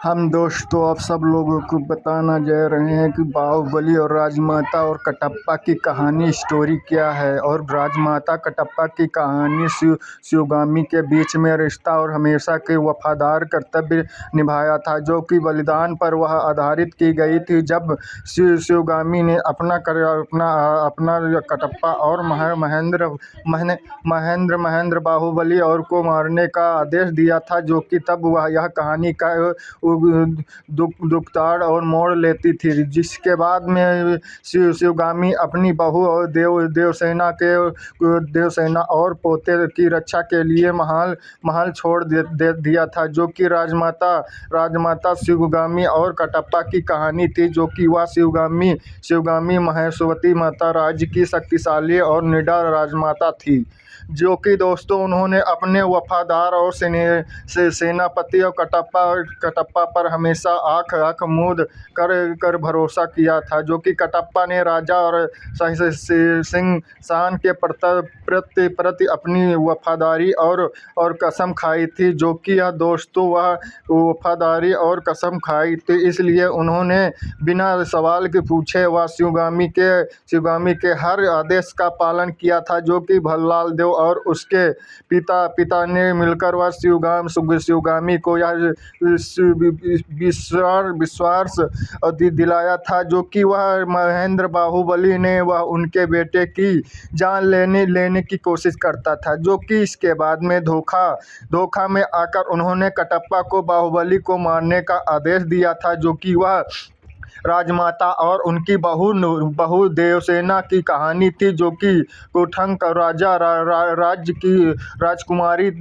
हम दोस्तों आप सब लोगों को बताना जा रहे हैं कि बाहुबली और राजमाता और कटप्पा की कहानी स्टोरी क्या है। और राजमाता कटप्पा की कहानी शिवगामी के बीच में रिश्ता और हमेशा के वफादार कर्तव्य निभाया था, जो कि बलिदान पर वह आधारित की गई थी। जब शिवगामी ने अपना कटप्पा और महेंद्र बाहुबली और को मारने का आदेश दिया था, जो कि तब वह यह कहानी का दुखदार और मोड़ लेती थी, जिसके बाद में शिवगामी अपनी बहू और देवसेना और पोते की रक्षा के लिए महल छोड़ दिया था, जो कि राजमाता शिवगामी और कटप्पा की कहानी थी, जो कि वह शिवगामी महेश्वती माता राज्य की शक्तिशाली और निडर राजमाता थी, जो कि दोस्तों उन्होंने अपने वफादार और सेनापति और कटप्पा पर हमेशा आँख मूंद कर भरोसा किया था, जो कि कटप्पा ने राजा और सिंहासन के प्रति अपनी वफादारी और कसम खाई थी, जो कि यह दोस्तों वह वफादारी और कसम खाई थी, इसलिए उन्होंने बिना सवाल के पूछे वह शिवगामी के हर आदेश का पालन किया था, जो कि भल्लाल देव और उसके पिता ने मिलकर वह शिवगामी को यह विश्वास दिलाया था, जो कि वह महेंद्र बाहुबली ने वह उनके बेटे की जान लेने की कोशिश करता था, जो कि इसके बाद में धोखा में आकर उन्होंने कटप्पा को बाहुबली को मारने का आदेश दिया था, जो कि वह राजमाता और उनकी बहू देवसेना की कहानी थी, जो कि कुठंक राज्य की राजकुमारी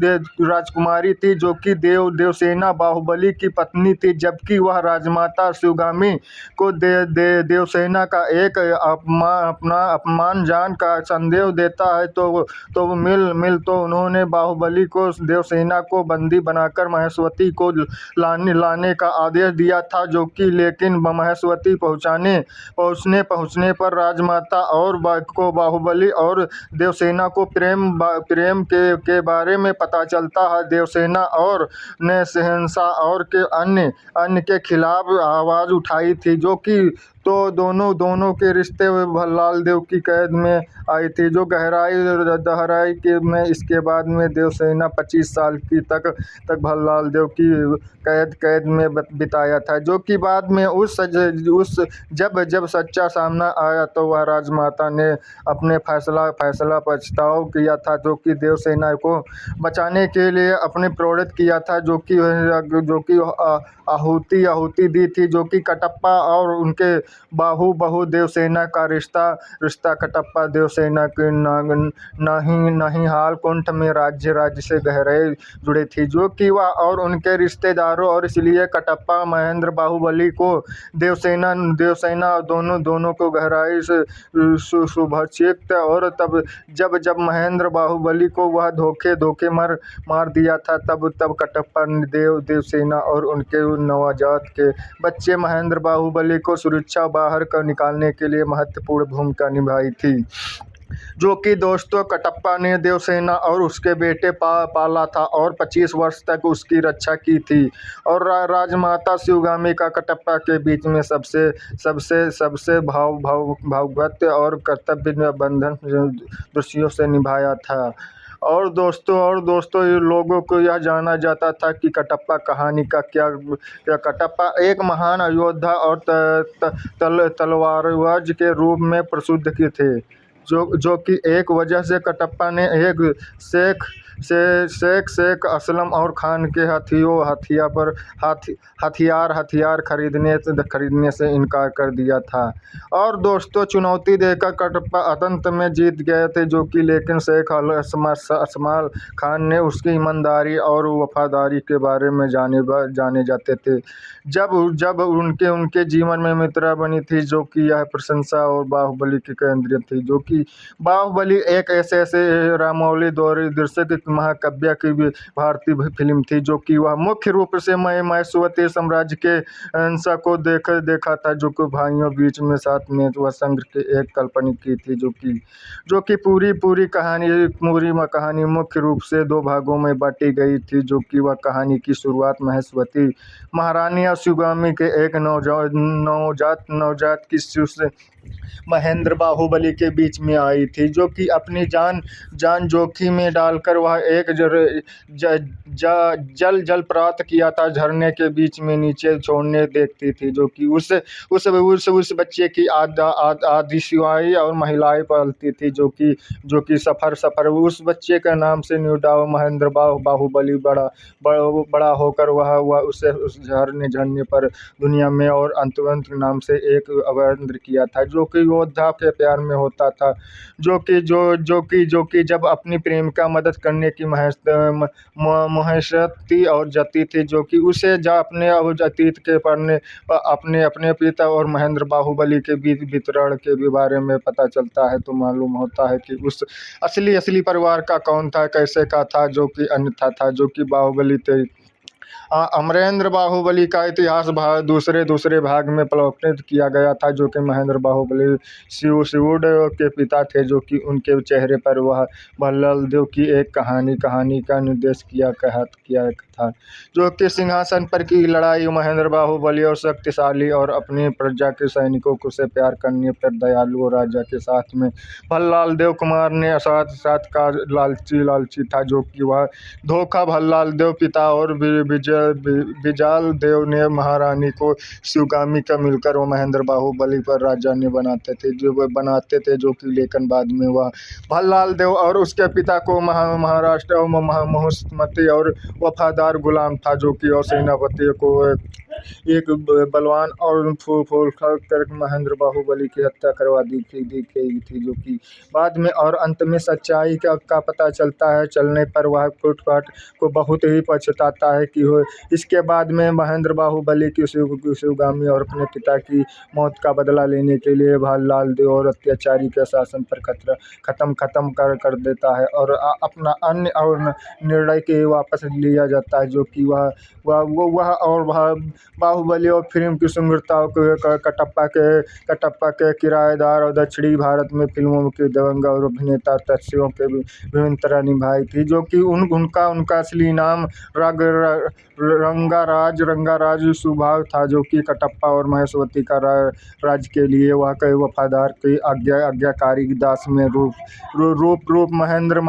थी, जो कि देवसेना बाहुबली की पत्नी थी, जबकि वह राजमाता शिवगामी को देवसेना का एक अपमान जान का संदेश देता है, तो उन्होंने बाहुबली को देवसेना को बंदी बनाकर महेश्वती को लाने का आदेश दिया था, जो कि लेकिन महेश्वती पहुंचने पर राजमाता और को बाहुबली और देवसेना को प्रेम के बारे में पता चलता है। देवसेना और ने शहंशाह और के अन्य के खिलाफ आवाज उठाई थी, जो कि तो दोनों के रिश्ते भल्लाल देव की कैद में आई थी, जो गहराई के में इसके बाद में देवसेना 25 साल की तक भल्लाल देव की कैद में बिताया था, जो कि बाद में जब सच्चा सामना आया तो वह राजमाता ने अपने फैसला पछतावा किया था, जो कि देवसेना को बचाने के लिए अपने प्रेरित किया था, जो कि आहुति दी थी, जो कि कटप्पा और उनके बहू देवसेना का रिश्ता कटप्पा देवसेना के ननिहाल कुंठ में राज्य से गहरे जुड़े थी, जो कि वह और उनके रिश्तेदारों और इसलिए कटप्पा महेंद्र बाहुबली को देवसेना दोनों को गहराई से शुभचित। और तब जब महेंद्र बाहुबली को वह धोखे मार दिया था, तब कटप्पा ने देवसेना और उनके नवजात के बच्चे महेंद्र बाहुबली को सुरक्षा बाहर कर निकालने के लिए महत्वपूर्ण भूमिका निभाई थी, जो कि दोस्तों कटप्पा ने देवसेना और उसके बेटे पाला था और 25 वर्ष तक उसकी रक्षा की थी। और राजमाता शिवगामी का कटप्पा के बीच में सबसे भावुकत्व और कर्तव्य बंधन दृश्यों से निभाया था। और दोस्तों ये लोगों को यह जाना जाता था कि कटप्पा कहानी का क्या कटप्पा एक महान योद्धा और तलवारबाज के रूप में प्रसिद्ध थे, जो कि एक वजह से कटप्पा ने एक शेख असलम और खान के हथियार खरीदने से इनकार कर दिया था। और दोस्तों चुनौती देकर कटप्पा अंत में जीत गए थे, जो कि लेकिन शेख असमाल खान ने उसकी ईमानदारी और वफादारी के बारे में जाने जाते थे, जब उनके जीवन में मित्रा बनी थी, जो कि यह प्रशंसा और बाहुबली की केंद्र थी, जो कि कि बाहुबली एक ऐसे रामौली दूरदर्शक महाकाव्य की भी भारतीय फिल्म थी, जो कि वह मुख्य रूप से महेश्वती साम्राज्य के हिंसा को देखा था, जो कि भाइयों बीच में साथ में वह संघर्ष की एक काल्पनिक की थी, जो कि पूरी कहानी मुख्य रूप से दो भागों में बांटी गई थी। जो कि वह कहानी की शुरुआत महेश्वती महारानी शिवगामी के एक नवजात शिशु से महेंद्र बाहुबली के बीच में आई थी, जो कि अपनी जान जोखिम में डालकर वह एक जल प्राप्त किया था, झरने के बीच में नीचे छोड़ने देखती थी, जो कि उस बच्चे की आदि शिवाई और महिलाएं पालती थी, जो कि सफर उस बच्चे का नाम से न्यूडाव महेंद्र बाहुबली बड़ा होकर वह उसे उस झरने पर दुनिया में और अंतवंत नाम से एक अवतरण किया था, जो कि योद्धा के प्यार में होता था, जो कि जब अपनी प्रेमिका मदद करने की महेश्वती और जती थी, जो कि उसे अपने अतीत के अपने पिता और महेंद्र बाहुबली के बीच वितरण के बारे में पता चलता है, तो मालूम होता है कि उस असली परिवार का कौन था, कैसे का था, जो कि अन्यथा था, जो कि बाहुबली थे। अमरेंद्र बाहुबली का इतिहास दूसरे भाग में प्रोत्साहित किया गया था, जो कि महेंद्र बाहुबली शिवूड के पिता थे, जो कि उनके चेहरे पर वह भल्लाल देव की एक कहानी का निर्देश किया था, जो कि सिंहासन पर की लड़ाई महेंद्र बाहुबली और शक्तिशाली और अपनी प्रजा के सैनिकों को से प्यार करने पर दयालु राजा के साथ में भल्लाल देव कुमार ने साथ का लालची था, जो कि वह धोखा भल्लाल देव पिता और बिजाल देव ने महारानी को शिवगामी का मिलकर वो महेंद्र बाहुबली पर राजा ने बनाते थे, जो कि लेकिन बाद में वह भल्लाल देव और उसके पिता को महाराष्ट्र महेश्वती और वफादार गुलाम था, जो कि और सेनापति को एक बलवान और कर महेंद्र बाहुबली की हत्या करवा दी गई थी, जो कि बाद में और अंत में सच्चाई का पता चलने पर वह फूटफाट को बहुत ही पछताता है कि इसके बाद में महेंद्र बाहुबली की शिवगामी और अपने पिता की मौत का बदला लेने के लिए भल्लाल देव और अत्याचारी के शासन पर खत्म कर देता है और अपना अन्य और निर्णय के वापस लिया जाता है, जो कि वह और बाहुबली और फिल्म की सुंदरताओं को कटप्पा के किराएदार और दक्षिणी भारत में फिल्मों के दिवंगत और अभिनेता तस्वीरों के विभिन्न तरह निभाई थी, जो कि उनका असली नाम रंगाराज सुभाव था, जो कि कटप्पा और महेश्वती का राज्य के लिए वह कई वफादार की आज्ञाकारी दास में रूप महेंद्र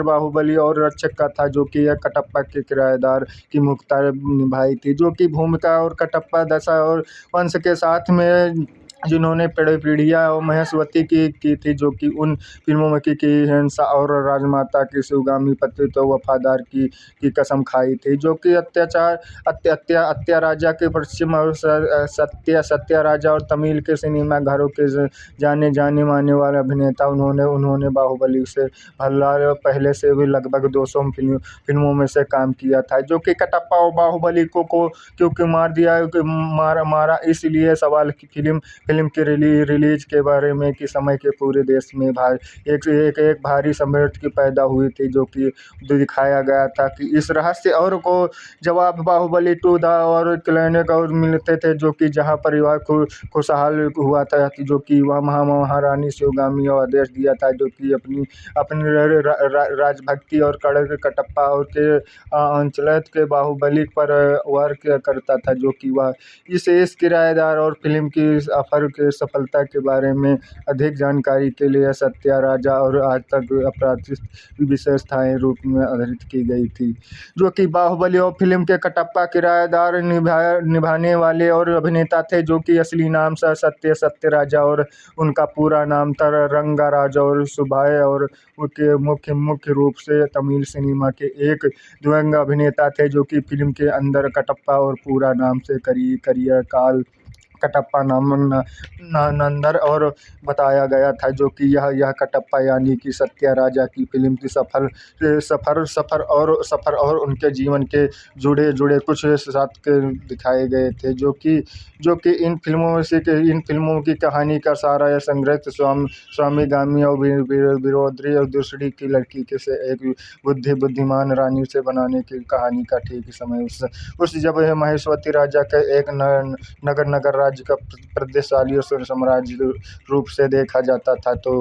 बाहुबली और रक्षक का था, जो कि यह कटप्पा के किराएदार की मुख्यता निभाई थी, जो की भूमिका और कटप्पा दशा और वंश के साथ में जिन्होंने पीढ़ियाँ और महेश्वती की थी, जो कि उन फिल्मों में की हिंसा और राजमाता की शिवगामी पति तो वफादार की कसम खाई थी, जो कि अत्या राजा के पश्चिम और सत्या राजा और तमिल के सिनेमा घरों के जाने माने वाले अभिनेता उन्होंने बाहुबली से भल्लाल पहले से भी लगभग 200 फिल्मों में से काम किया था, जो कि कटप्पा और बाहुबली को क्योंकि मारा इसलिए सवाल की फिल्म के रिलीज के बारे में कि समय के पूरे देश में एक भारी सम्राट की पैदा हुई थी, जो कि दिखाया गया था कि इस रहस्य और को जवाब बाहुबली 2 द और क्लैनिक और मिलते थे, जो कि जहां परिवार खुशहाल हुआ था, जो कि वह महारानी शिवगामी और आदेश दिया था, जो कि अपनी राजभक्ति और कटप्पा और के अंचलत के बाहुबली पर वार करता था, जो कि वह इस किराएदार और फिल्म की अफर के सफलता के बारे में अधिक जानकारी के लिए सत्या राजा और आज तक अप्रतिष्ठित विशेषताएं रूप में आधारित की गई थी, जो कि बाहुबली और फिल्म के कटप्पा किराएदार निभाने वाले और अभिनेता थे, जो कि असली नाम सत्य राजा और उनका पूरा नाम था रंगाराज और सुभाय और उनके मुख्य रूप से तमिल सिनेमा के एक दिवंगत अभिनेता थे, जो कि फिल्म के अंदर कटप्पा और पूरा नाम से करियर काल कटप्पा नंदर और बताया गया था, जो कि यह कटप्पा यानी कि सत्या राजा की फिल्म की सफ़र और उनके जीवन के जुड़े कुछ साथ के दिखाए गए थे, जो कि इन फिल्मों की कहानी का सारा यह संग्रह स्वामी गामी और विरोधी और दूसरी की लड़की के से एक बुद्धिमान रानी से बनाने की कहानी का ठीक समय उस जब यह महेश्वती राजा के एक नगर राज्य का प्रदेशशाली और साम्राज्य रूप से देखा जाता था, तो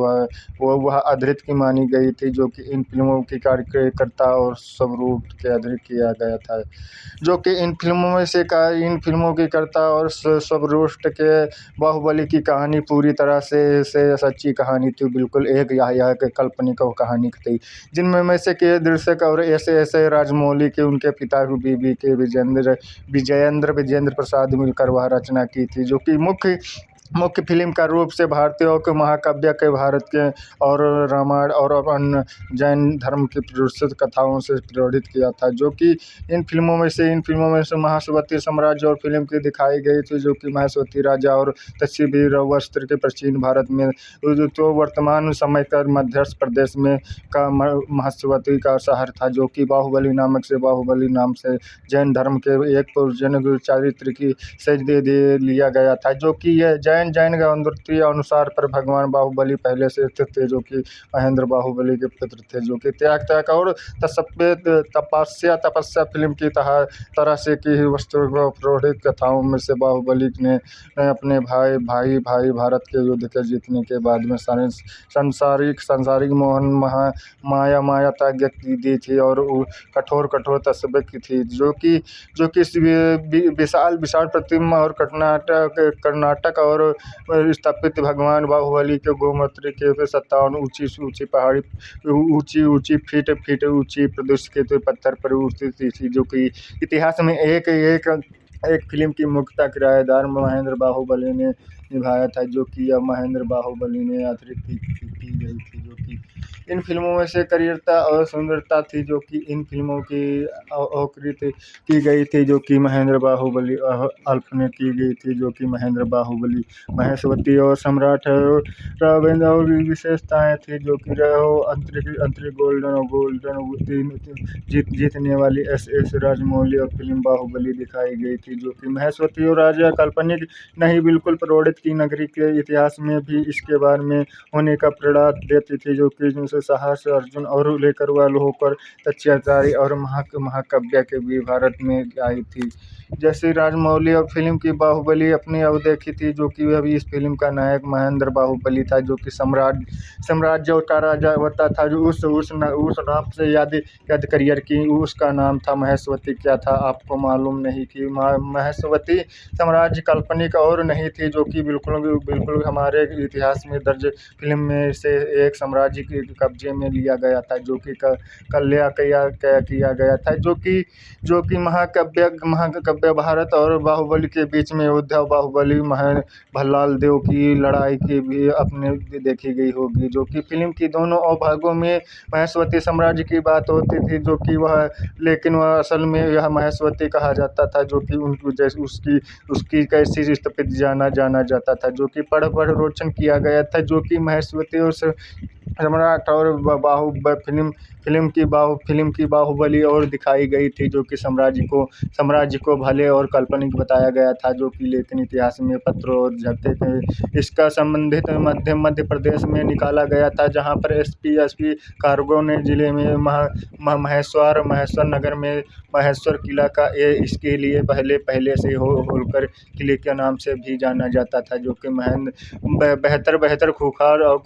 वह अधृत की मानी गई थी, जो कि इन फिल्मों की कार्यकर्ता और स्वरूप के अधृत किया गया था, जो कि इन फिल्मों की कर्ता और स्वरूप के बाहुबली की कहानी पूरी तरह से सच्ची कहानी थी, बिल्कुल एक यह काल्पनिक कहानी थी, जिनमें में से के दर्शक और ऐसे राजमौली के उनके पिता बीबी के विजयेंद्र प्रसाद मिलकर वह रचना की थी, जो कि मुख्य फिल्म का रूप से भारतीयों के महाकाव्य के भारत के और रामायण और अन्य जैन धर्म की प्रसिद्ध कथाओं से प्रेरित किया था, जो कि इन फिल्मों में से महेश्वती साम्राज्य और फिल्म की दिखाई गई थी, जो कि महेश्वती राजा और तत्सीबी वस्त्र के प्राचीन भारत में तो वर्तमान समय का मध्य प्रदेश में का महेश्वती का शहर था, जो कि बाहुबली नाम से जैन धर्म के एक पूर्वजन्म चरित्र की से दे लिया गया था, जो कि यह जैन ग्रंथों के अनुसार पर भगवान बाहुबली पहले से स्थित थे, जो कि महेंद्र बाहुबली के पुत्र थे, जो कि त्याग और तपस्या फिल्म की तरह से की वस्तु पौराणिक कथाओं में से बाहुबली ने अपने भाई भारत के युद्ध के जीतने के बाद में सांसारिक मोहन माया त्याग दी थी और कठोर तपस्या की थी, जो कि विशाल प्रतिमा और कर्नाटक और स्थापित भगवान बाहुबली के गोमूत्र के 57 ऊंची पहाड़ी ऊंची फीट ऊंची प्रदेश के पत्थर पर स्थित थी, जो कि इतिहास में एक फिल्म की मुख्य किरदार महेंद्र बाहुबली ने निभाया था, जो कि यह महेंद्र बाहुबली ने अतिरिक्त की गई थी, जो कि इन फिल्मों में से करीरता और सुंदरता थी, जो कि इन फिल्मों की अवकृत की गई थी, जो कि महेंद्र बाहुबली अल्प ने की गई थी, जो कि महेंद्र बाहुबली महेश्वती और सम्राट रावेंद्र और विशेषताएं थी, जो कि अंतरिक्ष गोल्डन जीतने वाली एस राजमौली और फिल्म बाहुबली दिखाई गई थी, जो कि महेश्वती और राजा काल्पनिक नहीं बिल्कुल प्रोडित की नगरी के इतिहास में भी इसके बारे में होने का प्रेरणा देती थी, जो कि जिनसे साहस अर्जुन और लेकर वाल होकर तत्याचारी और महाकाव्य के भी भारत में आई थी, जैसे राजमौली और फिल्म की बाहुबली अपनी अवदेखी थी, जो कि अभी इस फिल्म का नायक महेंद्र बाहुबली था, जो कि साम्राज्य का राजा होता था, जो उस नाम से याद करियर की उसका नाम था महेश्वती। क्या था आपको मालूम नहीं कि महेश्वती साम्राज्य काल्पनिक और नहीं थी, जो कि बिल्कुल हमारे इतिहास में दर्ज फिल्म में से एक साम्राज्य के कब्जे में लिया गया था, जो कि कल्या किया गया था, जो कि महाकाव्य भारत और बाहुबली के बीच में युद्ध बाहुबली भल्लाल देव की लड़ाई की भी अपने देखी गई होगी, जो कि फिल्म की दोनों भागों में महेश्वती साम्राज्य की बात होती थी, जो कि लेकिन वह असल में यह महेश्वती कहा जाता था, जो कि उनको जैसे उसकी कैसी स्थिति जाना जाता था, जो कि पढ़ रोचन किया गया था, जो कि महेश्वती उस सम्राट और फिल्म की बाहुबली और दिखाई गई थी, जो कि साम्राज्य को भले और काल्पनिक बताया गया था, जो कि लेकिन इतिहास में पत्रों और झटके थे इसका संबंधित मध्य प्रदेश में निकाला गया था, जहां पर एसपी कार्गो ने जिले में महेश्वर नगर में महेश्वर किला का इसके लिए पहले से होलकर किले के नाम से भी जाना जाता था, जो कि बेहतर खूंखार और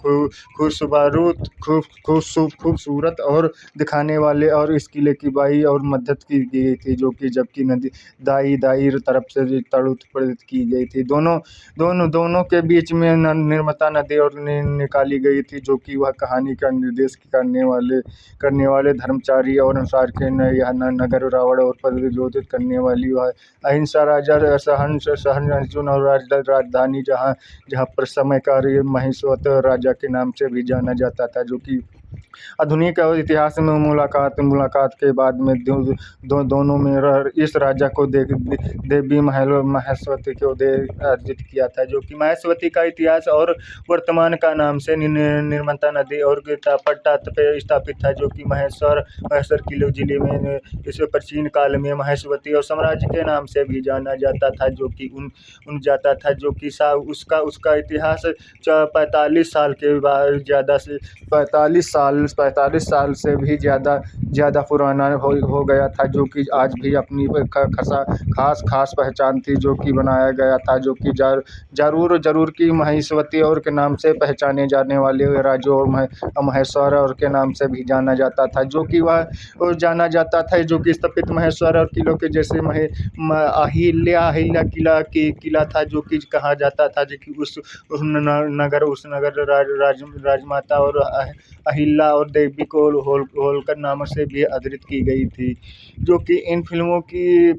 खूबसूरत और दिखाने वाले और इस किले की बाई और मदद की गई थी, जो कि जबकि नदी दाई तरफ से तड़ित की गई थी, दोनों के बीच में निर्मता नदी और निकाली गई थी, जो कि वह कहानी का निर्देश करने वाले धर्मचारी और अनुसार के यह नगर रावण और प्रज्वलित करने वाली वह अहिंसा राजा सहन अर्जुन और राजधानी जहाँ पर समय कार्य महेश्वत राजा के नाम से भी जाना जाता था, जो कि आधुनिक और इतिहास में मुलाकात के बाद में दोनों में इस राजा को देवी महेश्वती को अर्जित किया था, जो कि महेश्वती का इतिहास और वर्तमान का नाम से निर्मता नदी और तट पे स्थापित था, जो कि महेश्वर किलो जिले में इस प्राचीन काल में महेश्वती और साम्राज्य के नाम से भी जाना जाता था, जो कि जाता था, जो कि उसका इतिहास 45 साल के बाद ज़्यादा से 45 साल से भी ज़्यादा पुराना हो गया था, जो कि आज भी अपनी खास पहचान थी, जो कि बनाया गया था, जो कि जरूर की महेश्वती और के नाम से पहचाने जाने वाले राजू और महेश्वर और के नाम से भी जाना जाता था, जो कि वह जाना जाता था, जो कि स्थापित महेश्वर और किलों के जैसे अहिल्या किला था, जो कि कहा जाता था, जो कि उस नगर राजमाता और अहिल्या और देवी को होलकर नाम से भी अधृत की गई थी, जो कि इन फिल्मों की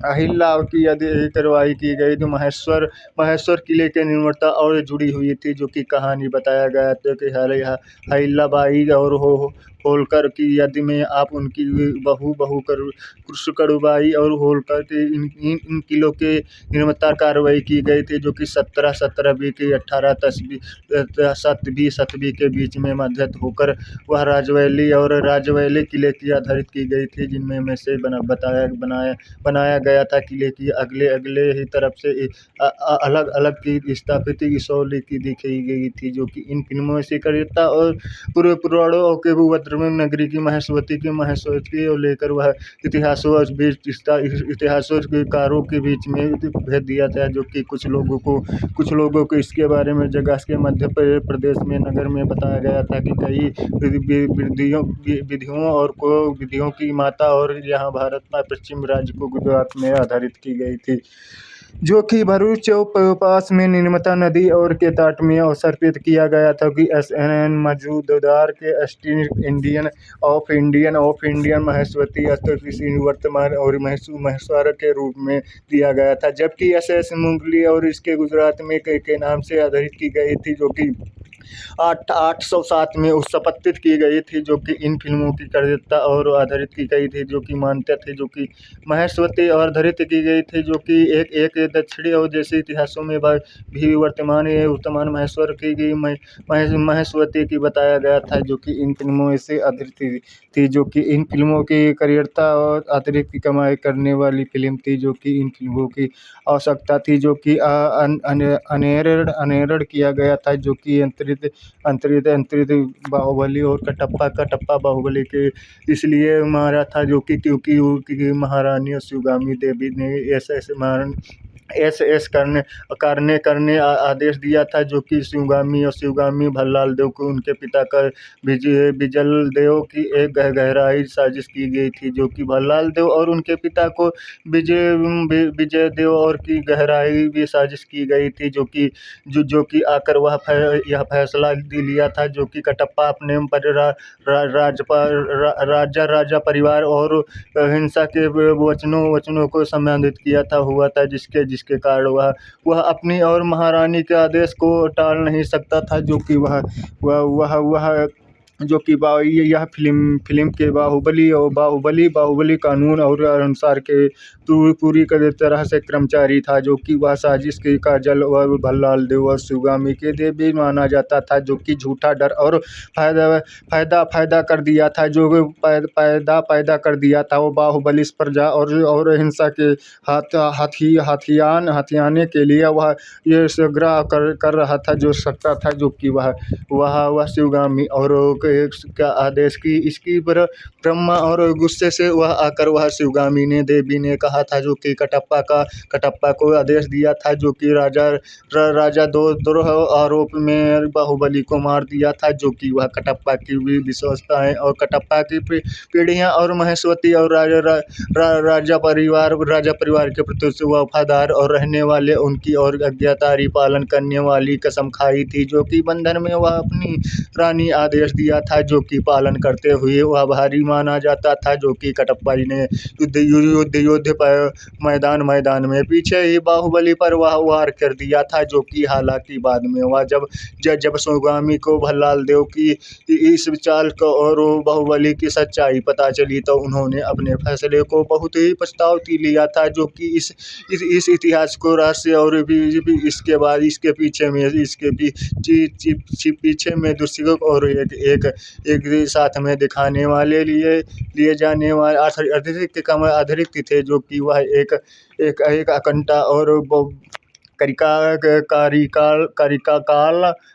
अहिल्या की यदि कार्रवाई की गई तो महेश्वर किले के निर्माता और जुड़ी हुई थी, जो कि कहानी बताया गया था कि अहिल्याबाई और होलकर की यदि में आप उनकी बहू कुशकड़बाई और होलकर के इन किलों के निर्माता कार्रवाई की गई थी, जो कि 17 की 18 सतवी के बीच में मध्यस्थ होकर वह राजवैली किले की आधारित की गई थी, जिनमें में से बनाया गया था। किले की अगले ही तरफ से अलग अलग की स्थापित इसौली की दिखाई गई थी, जो कि इन फिल्मों से करेता और पूरे पुराणों के भूवत्र नगरी की महेश्वती को लेकर वह इतिहासकारों के बीच में भेद दिया था, जो कि कुछ लोगों को इसके बारे में जगह के मध्य प्रदेश में नगर में बताया गया था कि कई विधियों की माता और यहाँ भारत में पश्चिम राज्य को गुजरात में आधारित की गई थी, जो कि भरूच पास में निर्मता नदी और के तट में अवसर्पित किया गया था, कि SNN मजूमदार के इंडियन ऑफ इंडियन महेश्वती अस्तित्व वर्तमान और महेश्वर के रूप में दिया गया था, जबकि SS मुगली और इसके गुजरात में के नाम से आधारित की गई थी, जो कि 807 में स्थापित की गई थी, जो कि इन फिल्मों की करेता और आधारित की गई थी, जो कि मानते थे, जो कि महेश्वती और आधारित की गई थी, जो कि एक दक्षिणी और जैसे इतिहासों में भी वर्तमान महेश्वर की महेश्वती की बताया गया था, जो कि इन फिल्मों से आधारित थी, जो कि इन फिल्मों की करियरता और अतिरिक्त कमाई करने वाली फिल्म थी, जो कि इन फिल्मों की आवश्यकता थी, जो कि अनेरड किया गया था, जो कि अंतरित बाहुबली और कटप्पा बाहुबली के इसलिए मारा था, जो कि क्योंकि महारानी शिवगामी देवी ने ऐसे करने आदेश दिया था, जो कि शिवगामी भल्लाल देव को उनके पिता का बिजल देव की एक गहराई साजिश की गई थी, जो कि भल्लाल देव और उनके पिता को विजय देव और की गहराई भी साजिश की गई थी, जो कि आकर वह यह फैसला लिया था, जो कि कटप्पा अपने राजा परिवार और हिंसा के वचनों को सम्मानित किया हुआ था, जिसके कारण वह अपनी और महारानी के आदेश को टाल नहीं सकता था, जो कि वह जो कि यह फिल्म के बाहुबली कानून और अनुसार के पूरी तरह से कर्मचारी था, जो कि वह साजिश की काजल और भल्लाल देव और शिवगामी के देवी माना जाता था, जो कि झूठा डर और पैदा कर दिया था, जो पैदा कर दिया था वो बाहुबली प्रजा और हिंसा के हथियाने के लिए वह ये संग्रह कर रहा था, जो सकता था, जो कि वह शिवगामी और का आदेश की इसकी ब्रह्मा और गुस्से से वह आकर वह शिवगामी ने देवी ने कहा था, जो कि कटप्पा को आदेश दिया था, जो कि राजा द्रोह आरोप में बाहुबली को मार दिया था, जो कि वह कटप्पा की विशेषताएं और कटप्पा की पीढ़ियां और महेश्वती और राजा परिवार के प्रति वफादार और रहने वाले उनकी और आज्ञाकारी पालन करने वाली कसम खाई थी, जो कि बंधन में वह अपनी रानी आदेश दिया दिया था, जो कि पालन करते हुए वह भारी माना जाता था, जो कि कटप्पा जी ने युद्ध पर मैदान में पीछे ही बाहुबली पर वह वार कर दिया था, जो कि हालांकि बाद में वह जब शिवगामी को भल्लाल देव की इस चाल को और बाहुबली की सच्चाई पता चली, तो उन्होंने अपने फैसले को बहुत ही पछतावती लिया था, जो कि इस इतिहास को रहस्य और भी इसके बाद इसके पीछे में दूसरों और एक साथ में दिखाने वाले लिए जाने वाले अतिरिक्त थे, जो कि वह एक अकंटा और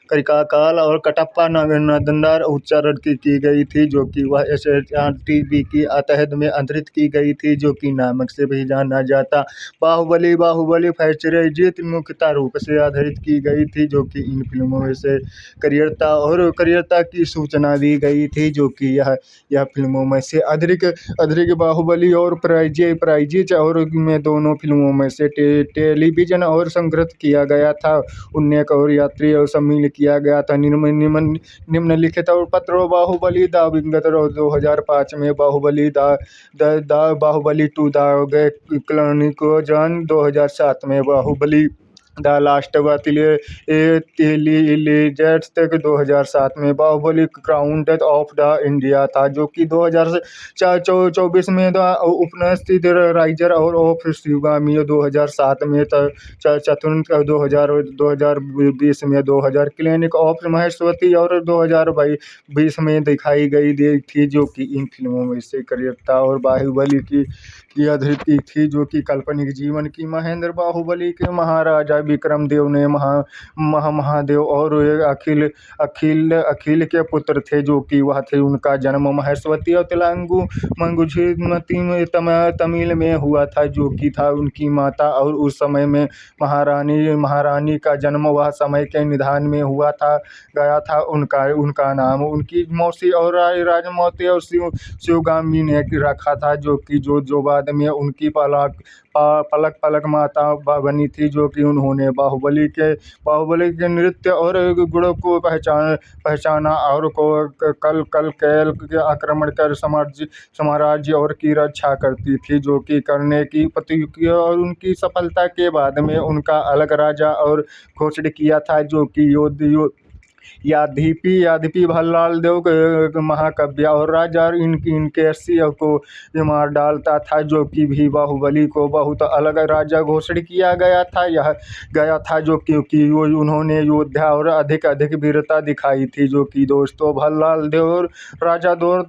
करिकाकाल और कटप्पा नदंदार उच्चारण की गई थी, जो कि वह SRTV की तहत में अंतरित की गई थी, जो कि नामक से भी जाना जाता। बाहुबली फ्रेंचाइजी मुख्य रूप से आधारित की गई थी, जो कि इन फिल्मों में से करियरता की सूचना दी गई थी, जो कि यह फिल्मों में से अधिक बाहुबली और प्राइजेज और में दोनों फिल्मों में से टेलीविजन और संग्रहित किया गया था, उन्नयक और यात्री और सम्मिलित किया गया था। निम्नलिखित और पत्र बाहुबली द विगत 2005 में बाहुबली बाहुबली 2 द क्लॉनिकल 2007 में बाहुबली द लास्ट लेजेंड्स तक 2007 में Baahubali crown of the India था, जो कि 2024 में द उपन्यासिक राइजर और ऑफ शिवगामी 2007 में चतुर्थ 2020 में 2000 क्लिनिक ऑफ महेश्वती और 2022 में दिखाई गई थी, जो कि इन फिल्मों में से करियरता और बाहुबली की अधृति थी, जो कि काल्पनिक जीवन की महेंद्र बाहुबली के महाराजा विक्रमदेव ने महादेव और अखिल के पुत्र थे, जो कि वह थे। उनका जन्म महेश्वती और मंगुझमती में तमिल में हुआ था, जो कि था उनकी माता, और उस समय में महारानी का जन्म वह समय के निधान में गया था। उनका नाम उनकी मौसी और राजमौती और शिवगामी ने रखा था, जो बाद में उनकी पलक माता बनी थी, जो कि उन्होंने बाहुबली के नृत्य और गुणों को पहचाना और कल के आक्रमण कर साम्राज्य और की रक्षा करती थी, जो कि करने की प्रतिक्रिया और उनकी सफलता के बाद में उनका अलग राजा और घोषित किया था, जो कि यादीपी भल्लाल देव महाकाव्य और राजा इनके को मार डालता था, जो कि भी बाहुबली को बहुत अलग राजा घोषित किया गया था, जो क्योंकि उन्होंने योद्धा और अधिक वीरता दिखाई थी, जो कि दोस्तों भल्लाल देव और राजा दौर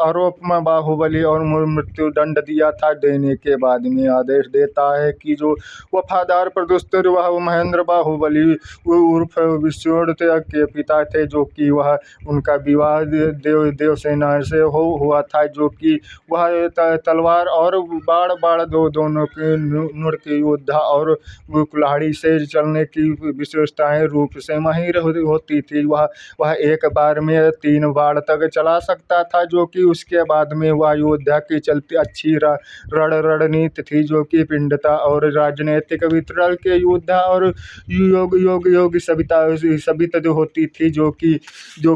आरोप में बाहुबली और मृत्यु दंड दिया था, देने के बाद में आदेश देता है कि जो वफादार प्रदुस्तर वह महेंद्र बाहुबली उर्फ विष्णुदत्त के पिता थे, जो कि वह उनका विवाह देवसेना से हुआ था, जो कि वह तलवार और बाण दोनों के नृत्य योद्धा और कुल्हाड़ी से चलने की विशेषताएं रूप से माहिर होती थी। वह एक बार में 3 बाण तक चला सकता था, जो कि उसके बाद में वह योद्धा की चलती अच्छी रणनीति थी, जो कि पिंडता और राजनीतिक वितरण के योद्धा और योग सबित होती थी, जो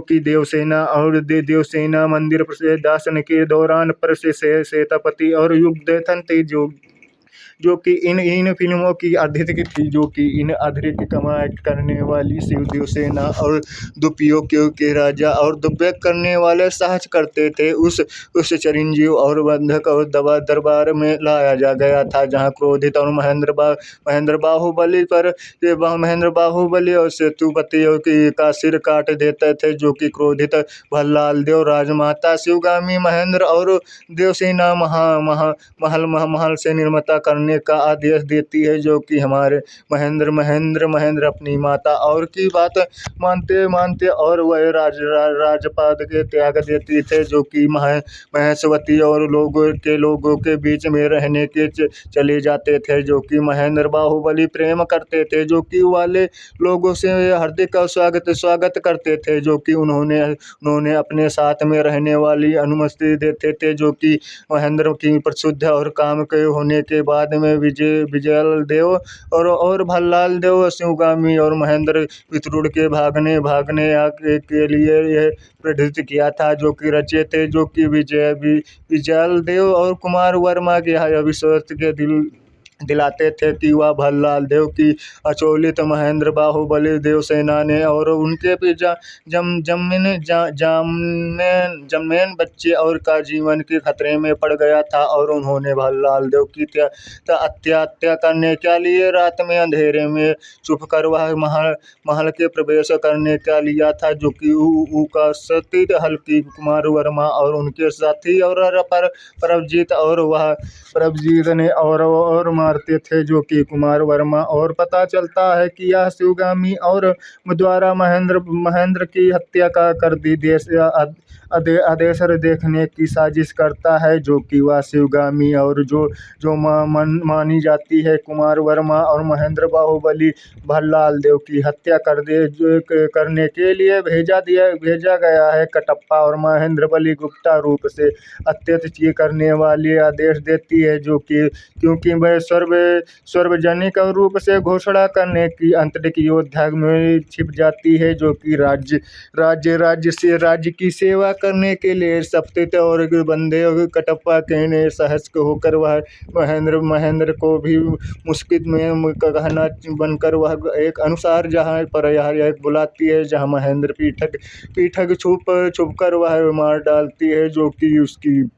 कि देवसेना मंदिर दर्शन के दौरान सेनापति और युद्धस्थल थे, जो कि इन फिल्मों की अधिक थी, जो कि इन अधिक कमाई करने वाली देवसेना और दुपियों के राजा और दुर्व्यय करने वाले साहस करते थे। उस चिरंजीव और बंधक और दरबार में लाया जा गया था, जहां क्रोधित और महेंद्र बाहुबली और सेतुपति का सिर काट देते थे, जो कि क्रोधित भल्लाल देव राजमाता शिवगामी महेंद्र और देवसेना महल से निर्मता करने का आदेश देती है, जो कि हमारे महेंद्र अपनी माता और की बात मानते और वह राजपाद के त्याग देती थे, जो कि महेश्वती और लोगों के बीच में रहने के चले जाते थे, जो कि महेंद्र बाहुबली प्रेम करते थे, जो कि वाले लोगों से हार्दिक स्वागत करते थे, जो कि उन्होंने अपने साथ में रहने वाली अनुमति देते थे, जो कि महेंद्र की प्रसिद्ध और काम के होने के बाद में विजयल देव और भल्लाल देव शिवगामी और महेंद्र पितृड़ के भागने भागने के लिए यह प्रेरित किया था, जो कि रचे थे, जो कि विजयल देव और कुमार वर्मा के अविश्वास के दिलाते थे कि वह भल्लाल देव की अचोलित महेंद्र बाहुबली देवसेना ने और उनके जमने बच्चे और का जीवन के खतरे में पड़ गया था, और उन्होंने भल्लाल देव की हत्या करने के लिए रात में अंधेरे में छुप कर वह महल के प्रवेश करने का लिया था, जो कि का सती हल्की कुमार वर्मा और उनके साथी और प्रभजीत ने और मारते थे, जो कि कुमार वर्मा। और पता चलता है कि यह शिवगामी और द्वारा महेंद्र की हत्या कर दी आदेश देखने की साजिश करता है, जो कि वह शिवगामी और जो मानी जाती है कुमार वर्मा और महेंद्र बाहुबली भल्लाल देव की हत्या करने के लिए भेजा गया है। कटप्पा और महेंद्र बली गुप्ता रूप से अत्याचार करने वाली आदेश देती है, जो कि क्योंकि वह सार्वजनिक रूप से घोषणा करने की आंतरिक योद्धा में छिप जाती है, जो कि राज्य की सेवा करने के लिए सप्तित और बंदे कटप्पा कहने सहस होकर वह महेंद्र को भी मुश्किल में कहना बनकर वह एक अनुसार जहाँ पर यह बुलाती है, जहाँ महेंद्र पीठक छुप कर वह मार डालती है, जो कि उसकी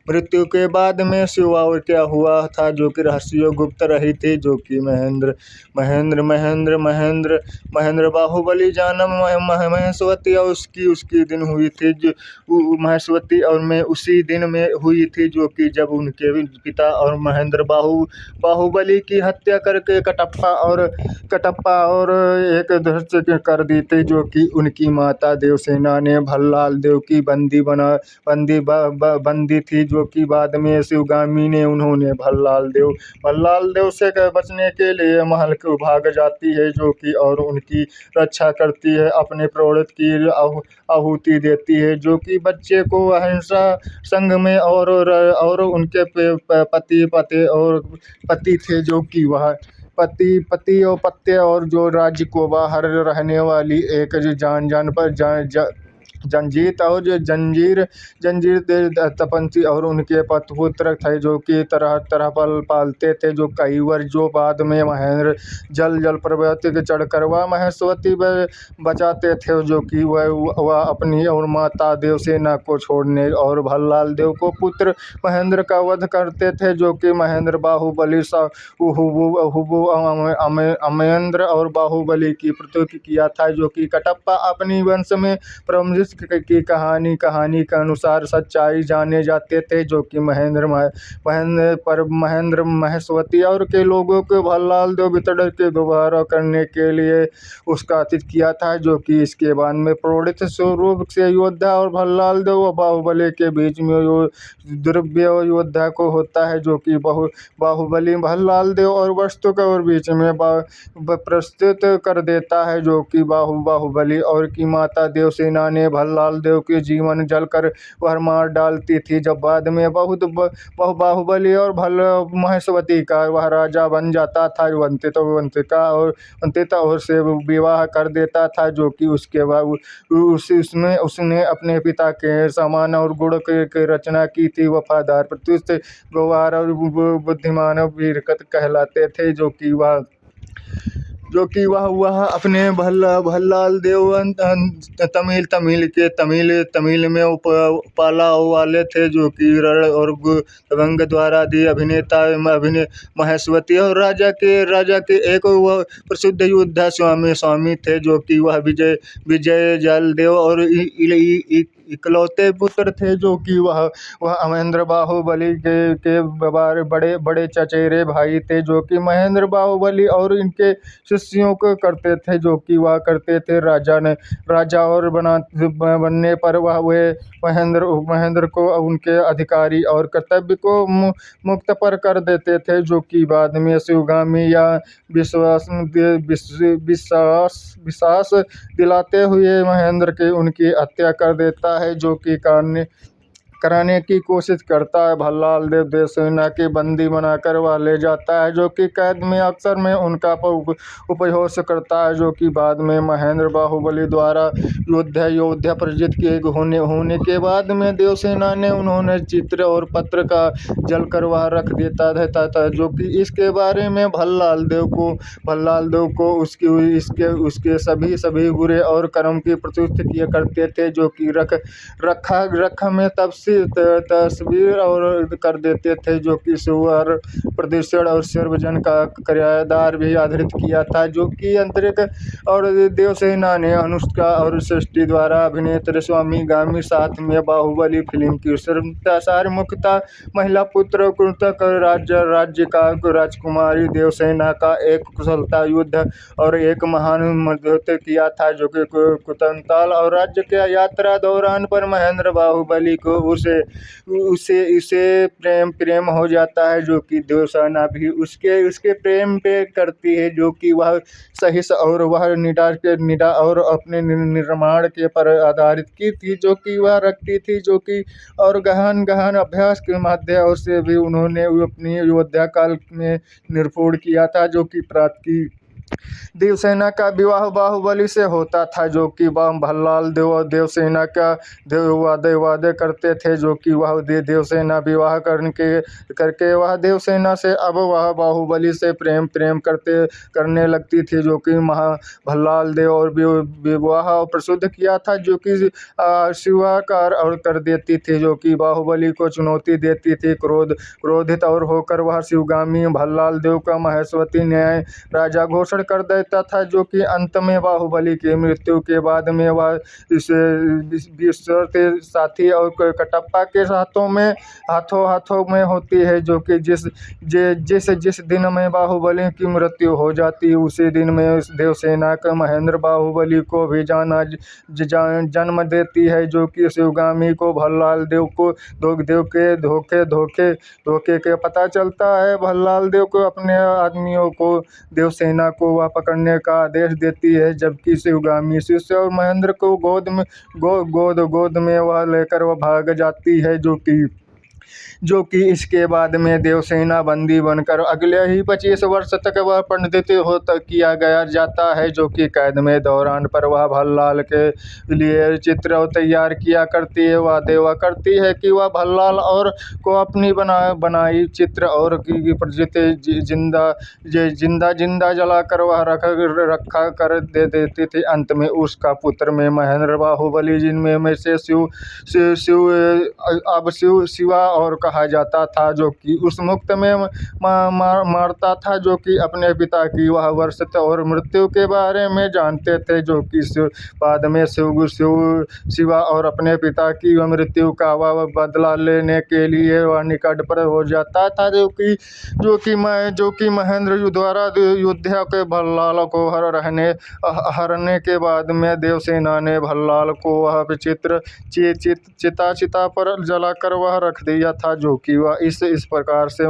मृत्यु के बाद में शिवा क्या हुआ था, जो कि रहस्य गुप्त रही थी, जो कि महेंद्र बाहुबली जन्म महेश्वती और उसकी दिन हुई थी, जो महेश्वती और में उसी दिन में हुई थी, जो कि जब उनके पिता और महेंद्र बाहुबली की हत्या करके कटप्पा और एक धृष्ट कर दी थी, जो कि उनकी माता देवसेना ने भल्लाल देव की बंदी थी, जो कि बाद में शिवगामी ने उन्होंने भल्लाल देव से बचने के लिए महल को भाग जाती है, जो कि और उनकी रक्षा करती है, अपने प्राण की आहुति देती है, जो कि बच्चे को अहिंसा संघ में और उनके पति थे, जो कि वह पति और पत्ते और जो राज्य को बाहर रहने वाली एक जान पर जंजीत और जंजीर तपंती और उनके पुत्र थे, जो कि तरह पालते थे, जो कई वर्ष जो बाद में महेंद्र जल पर्वत चढ़कर वह महेश्वती बचाते थे, जो कि वह अपनी और माता देवसेना को छोड़ने और भल्लाल देव को पुत्र महेंद्र का वध करते थे, जो कि महेंद्र बाहुबली अमरेंद्र और बाहुबली की प्रस्तुति किया था, जो कि कटप्पा अपनी वंश में परमजित की कहानी के अनुसार सच्चाई जाने जाते थे, जो कि महेंद्र महेश्वती और के लोगों को भल्लाल देव वितरण के व्यवहार करने के लिए उसका अतीत किया था, जो कि इसके बाद में प्रोड़ित स्वरूप से योद्धा और भल्लाल देव और बाहुबली के बीच में द्रव्य योद्धा को होता है, जो कि बाहुबली भल्लाल देव और वस्तु के और बीच में प्रस्तुत कर देता है, जो कि बाहुबली और की माता देवसेना ने भल्लाल देव के जीवन जलकर वह मार डालती थी। जब बाद में बाहुबली और महेश्वती का वह राजा बन जाता था, वंतिता और से विवाह कर देता था, जो कि उसके बाद उसने अपने पिता के समान और गुण की रचना की थी। वफादार प्रत्युष गवार और बुद्धिमान वीरकत कहलाते थे, जो कि वह अपने भल्लाल देव तमिल में पाला वाले थे, जो कि रण और गंग द्वारा दी अभिनेता महेश्वती और राजा के एक प्रसिद्ध योद्धा स्वामी थे, जो कि वह विजय जल देव और इकलौते पुत्र थे, जो कि वह महेंद्र बाहुबली के बड़े चचेरे भाई थे, जो कि महेंद्र बाहुबली और इनके शिष्यों को करते थे, जो कि वह करते थे। राजा और बनने पर वे महेंद्र को उनके अधिकारी और कर्तव्य को मुक्त पर कर देते थे, जो कि बाद में शिवगामी या विश्वास दिलाते हुए महेंद्र के उनकी हत्या कर देता है, जो कि कराने की कोशिश करता है। भल्लाल देव देवसेना के बंदी बनाकर वह ले जाता है, जो कि कैद में अक्सर में उनका उपयोग करता है, जो कि बाद में महेंद्र बाहुबली द्वारा अयोध्या प्रजित किए होने के बाद में देवसेना ने उन्होंने चित्र और पत्र का जलकर वह रख देता था, जो कि इसके बारे में भल्लाल देव को उसके सभी बुरे और कर्म की प्रस्तुति किया करते थे, जो कि रख में तस्वीर और कर देते थे, जो कि सुवर प्रदूषण और सर्वजन का किराएदार भी आधारित किया था, जो कि अंतरिक और देवसेना ने अनुष्का और सृष्टि द्वारा अभिनेत स्वामी गामी साथ में बाहुबली फिल्म की सार मुख्यता महिला पुत्र कृतक राज्य का राजकुमारी देवसेना का एक कुशलता युद्ध और एक महान मध्य किया था, जो कि कुतंताल और राज्य के यात्रा दौरान पर महेंद्र बाहुबली को उसे प्रेम हो जाता है, जो कि देवसेना भी उसके प्रेम पे करती है, जो कि वह सहिष्णु और वह निडा और अपने निर्माण के पर आधारित की थी, जो कि वह रखती थी, जो कि और गहन अभ्यास के माध्यम से भी उन्होंने अपनी अयोध्या काल में निर्माण किया था, जो कि प्राप्त की। देवसेना का विवाह बाहुबली से होता था, जो कि भल्लाल देवसेना का वादे करते थे, जो कि वह देवसेना विवाह करके वह देवसेना से अब वह बाहुबली से प्रेम करने लगती थी, जो कि भल्लाल देव और विवाह प्रसिद्ध किया था, जो कि स्वीकार और कर देती थी, जो कि बाहुबली को चुनौती देती थी। क्रोधित और होकर वह शिवगामी भल्लाल देव का महेश्वती न्याय राजा घोषणा कर देता था, जो कि अंत में बाहुबली की मृत्यु के बाद में वह विश्व के साथी और कटप्पा के हाथों में होती है, जो कि जिस दिन में बाहुबली की मृत्यु हो जाती है, उसी दिन में देवसेना का महेंद्र बाहुबली को भी जन्म देती है, जो कि शिवगामी को भल्लाल देव को धोखे के पता चलता है। भल्लाल देव को अपने आदमियों को देवसेना को वह पकड़ने का आदेश देती है, जबकि शिवगामी शिष्य और महेंद्र को गोद में वह लेकर वह भाग जाती है, जो कि इसके बाद में देवसेना बंदी बनकर अगले ही 25 वर्ष तक वह पंडित किया गया जाता है, जो कि कैद में दौरान पर वह भल्लाल के लिए चित्र तैयार किया करती है। वह करती है कि वह भल्लाल और को अपनी बनाई चित्र और की प्रजित जिंदा जलाकर वह रखा कर दे देती थी। अंत में उसका पुत्र में महेंद्र बाहुबली, जिनमें से शिवा और कहा जाता था, जो कि उस मुक्त में मारता था, जो कि अपने पिता की वह वर्षत और मृत्यु के बारे में जानते थे, जो कि बाद में शिवा और अपने पिता की मृत्यु का वह बदला लेने के लिए वह निकट पर हो जाता था, जो कि महेंद्र द्वारा अयोध्या के भल्लाल को हरने के बाद में देवसेना ने भल्लाल को वह चिता पर जलाकर वह रख दिया था, जो कि वह इस प्रकार से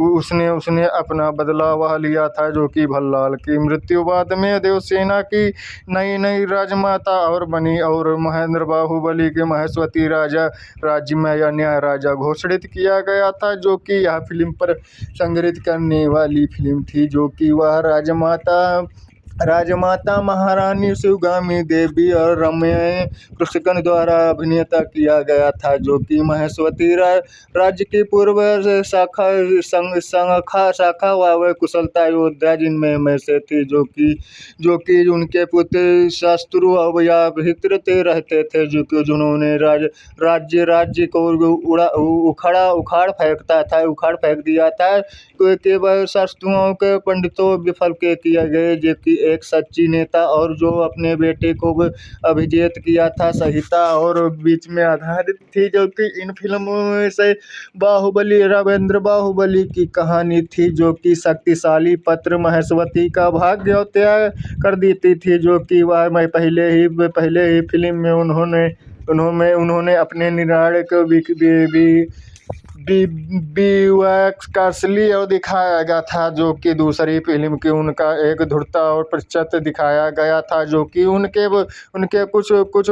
उसने अपना बदला वह लिया था, जो कि भल्लाल की मृत्यु बाद में देवसेना की नई राजमाता और बनी और महेंद्र बाहुबली के महेश्वती राज्य में या न्याय राजा घोषित किया गया था, जो कि यह फिल्म पर संग्रहित करने वाली फिल्म थी, जो कि वह राजमाता महारानी शिवगामी देवी और रम्य कृष्ण द्वारा अभिनेता किया गया था, जो कि महेश्वती राज्य की पूर्व शाखा व कुशलता योद्धा जिनमें से थी, जो कि उनके पुत्र शत्रु या भीतरते रहते थे, जिन्होंने राज्य को उखाड़ फेंक दिया था। तो केवल शत्रुओं के पंडितों विफल के किए गए, जो कि एक सच्ची नेता और जो अपने बेटे को अभिजेत किया था, संहिता और बीच में आधारित थी, जो कि इन फिल्मों में से राजेंद्र बाहुबली की कहानी थी, जो कि शक्तिशाली पुत्र महेश्वती का भाग्य त्याग कर देती थी, जो कि वह पहले ही फिल्म में उन्होंने अपने निर्णायक बीवैक्स का असली और दिखाया गया था, जो कि दूसरी फिल्म की उनका एक धूर्तता और प्रतिशत दिखाया गया था, जो कि उनके कुछ कुछ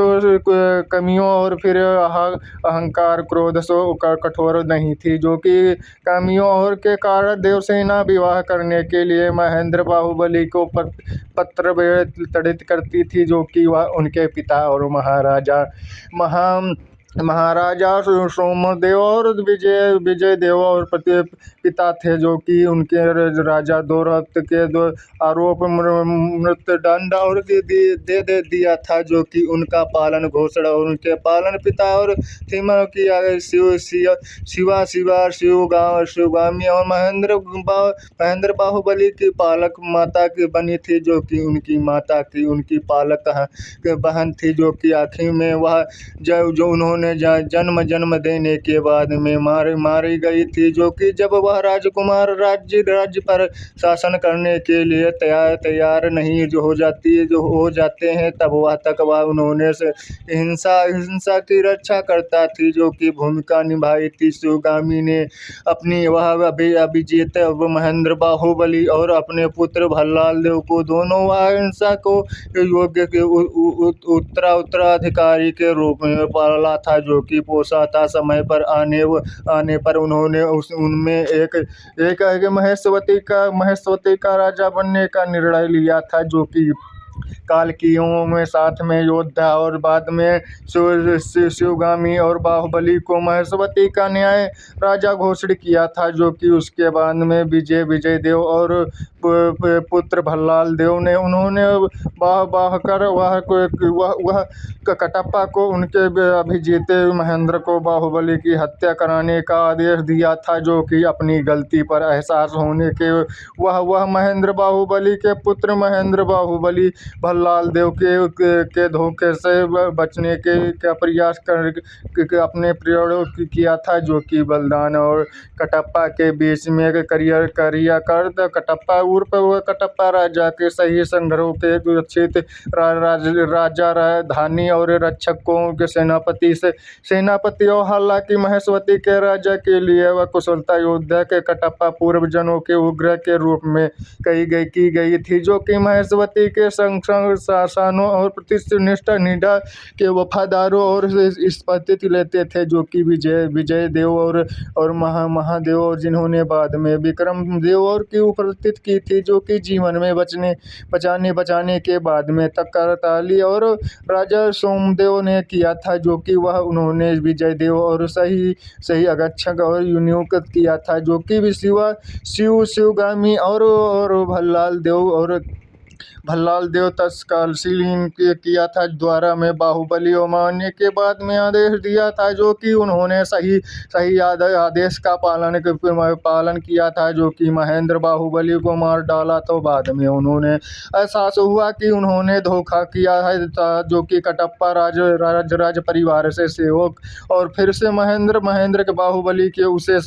कमियों और फिर अहंकार क्रोध से कठोर नहीं थी, जो कि कमियों और के कारण देवसेना विवाह करने के लिए महेंद्र बाहुबली को पत्र तड़ित करती थी, जो कि वह उनके पिता और महाराजा सोमदेव और विजय देव और पिता थे, जो कि उनके राजा दोरहत के दो आरोप मृत्युदंड और दे दिया था, जो कि उनका पालन घोषणा और उनके पालन पिता और थीमा की शिवगामी और महेंद्र बाहुबली की पालक माता की बनी थी, जो कि उनकी माता की उनकी पालक बहन थी, जो कि आखिर में वह जो उन्होंने जन्म देने के बाद में मारी गई थी, जो कि जब वह राजकुमार राज्य पर शासन करने के लिए तैयार नहीं जो हो जाते हैं, तब वह उन्होंने से हिंसा की रक्षा करता थी, जो कि भूमिका निभाई थी। शिवगामी ने अपनी वह अभिजीत महेंद्र बाहुबली और अपने पुत्र भल्लाल देव को दोनों वह हिंसा को योग्य के उत्तराधिकारी के रूप में पाला था, जो कि पोसा था। समय पर आने पर उन्होंने उनमें एक महेश्वती का राजा बनने का निर्णय लिया था, जो कि कालकियों में साथ में योद्धा और बाद में शिवगामी और बाहुबली को महेश्वती का न्याय राजा घोषित किया था, जो कि उसके बाद में विजय देव और पुत्र भल्लाल देव ने उन्होंने बाहकर वह कटप्पा को उनके अभिजीत महेंद्र को बाहुबली की हत्या कराने का आदेश दिया था, जो कि अपनी गलती पर एहसास होने के वह महेंद्र बाहुबली के पुत्र महेंद्र बाहुबली भल्लाल देव के धोखे से बचने का प्रयास कर अपने प्रयोग किया था, जो कि बलदान और कटप्पा के बीच में कर कटप्पा उर्फ कटप्पा राजा के सही संग्रह के रक्षित राजा धानी और रक्षकों के सेनापति और हालांकि महेश्वती के राजा के लिए वह कुशलता योद्धा के कटप्पा पूर्वजनों के उग्र के रूप में की गई थी, जो कि महेश्वती के शासनों और प्रतिष्ठित निडा के वफादारों और स्फूर्ति लेते थे, जो कि विजय देव और महादेव, जिन्होंने बाद में विक्रम देव और की उपस्थित की थी, जो कि जीवन में बचाने के बाद में तकरताली और राजा सोमदेव ने किया था, जो कि वह उन्होंने विजय देव और सही अगच्छक और नियुक्त किया था, जो कि शिवगामी और भल्लाल देव तत्कालीन किया था, द्वारा में बाहुबली और मारने के बाद में आदेश दिया था, जो कि उन्होंने सही आदेश का पालन किया था, जो कि महेंद्र बाहुबली को मार डाला। तो बाद में उन्होंने एहसास हुआ कि उन्होंने धोखा किया है, जो कि कटप्पा राज परिवार से सेवक और फिर से महेंद्र के बाहुबली के उसे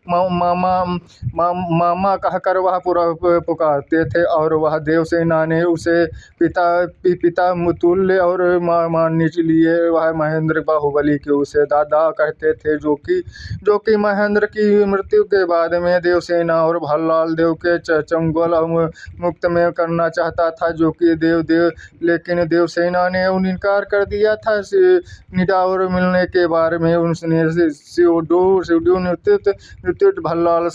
मामा कहकर वह पुकारते थे, और वह देवसेना ने उसे पिता तुल्य और मानने के लिए वह महेंद्र बाहुबली के उसे दादा कहते थे, जो कि महेंद्र की मृत्यु के बाद में देवसेना और भल्लाल देव के चंगुल मुक्त में करना चाहता था, जो कि लेकिन देवसेना ने इनकार कर दिया था। निडावर मिलने के बारे में उसने शिवडू नेतृत्व भल्लाल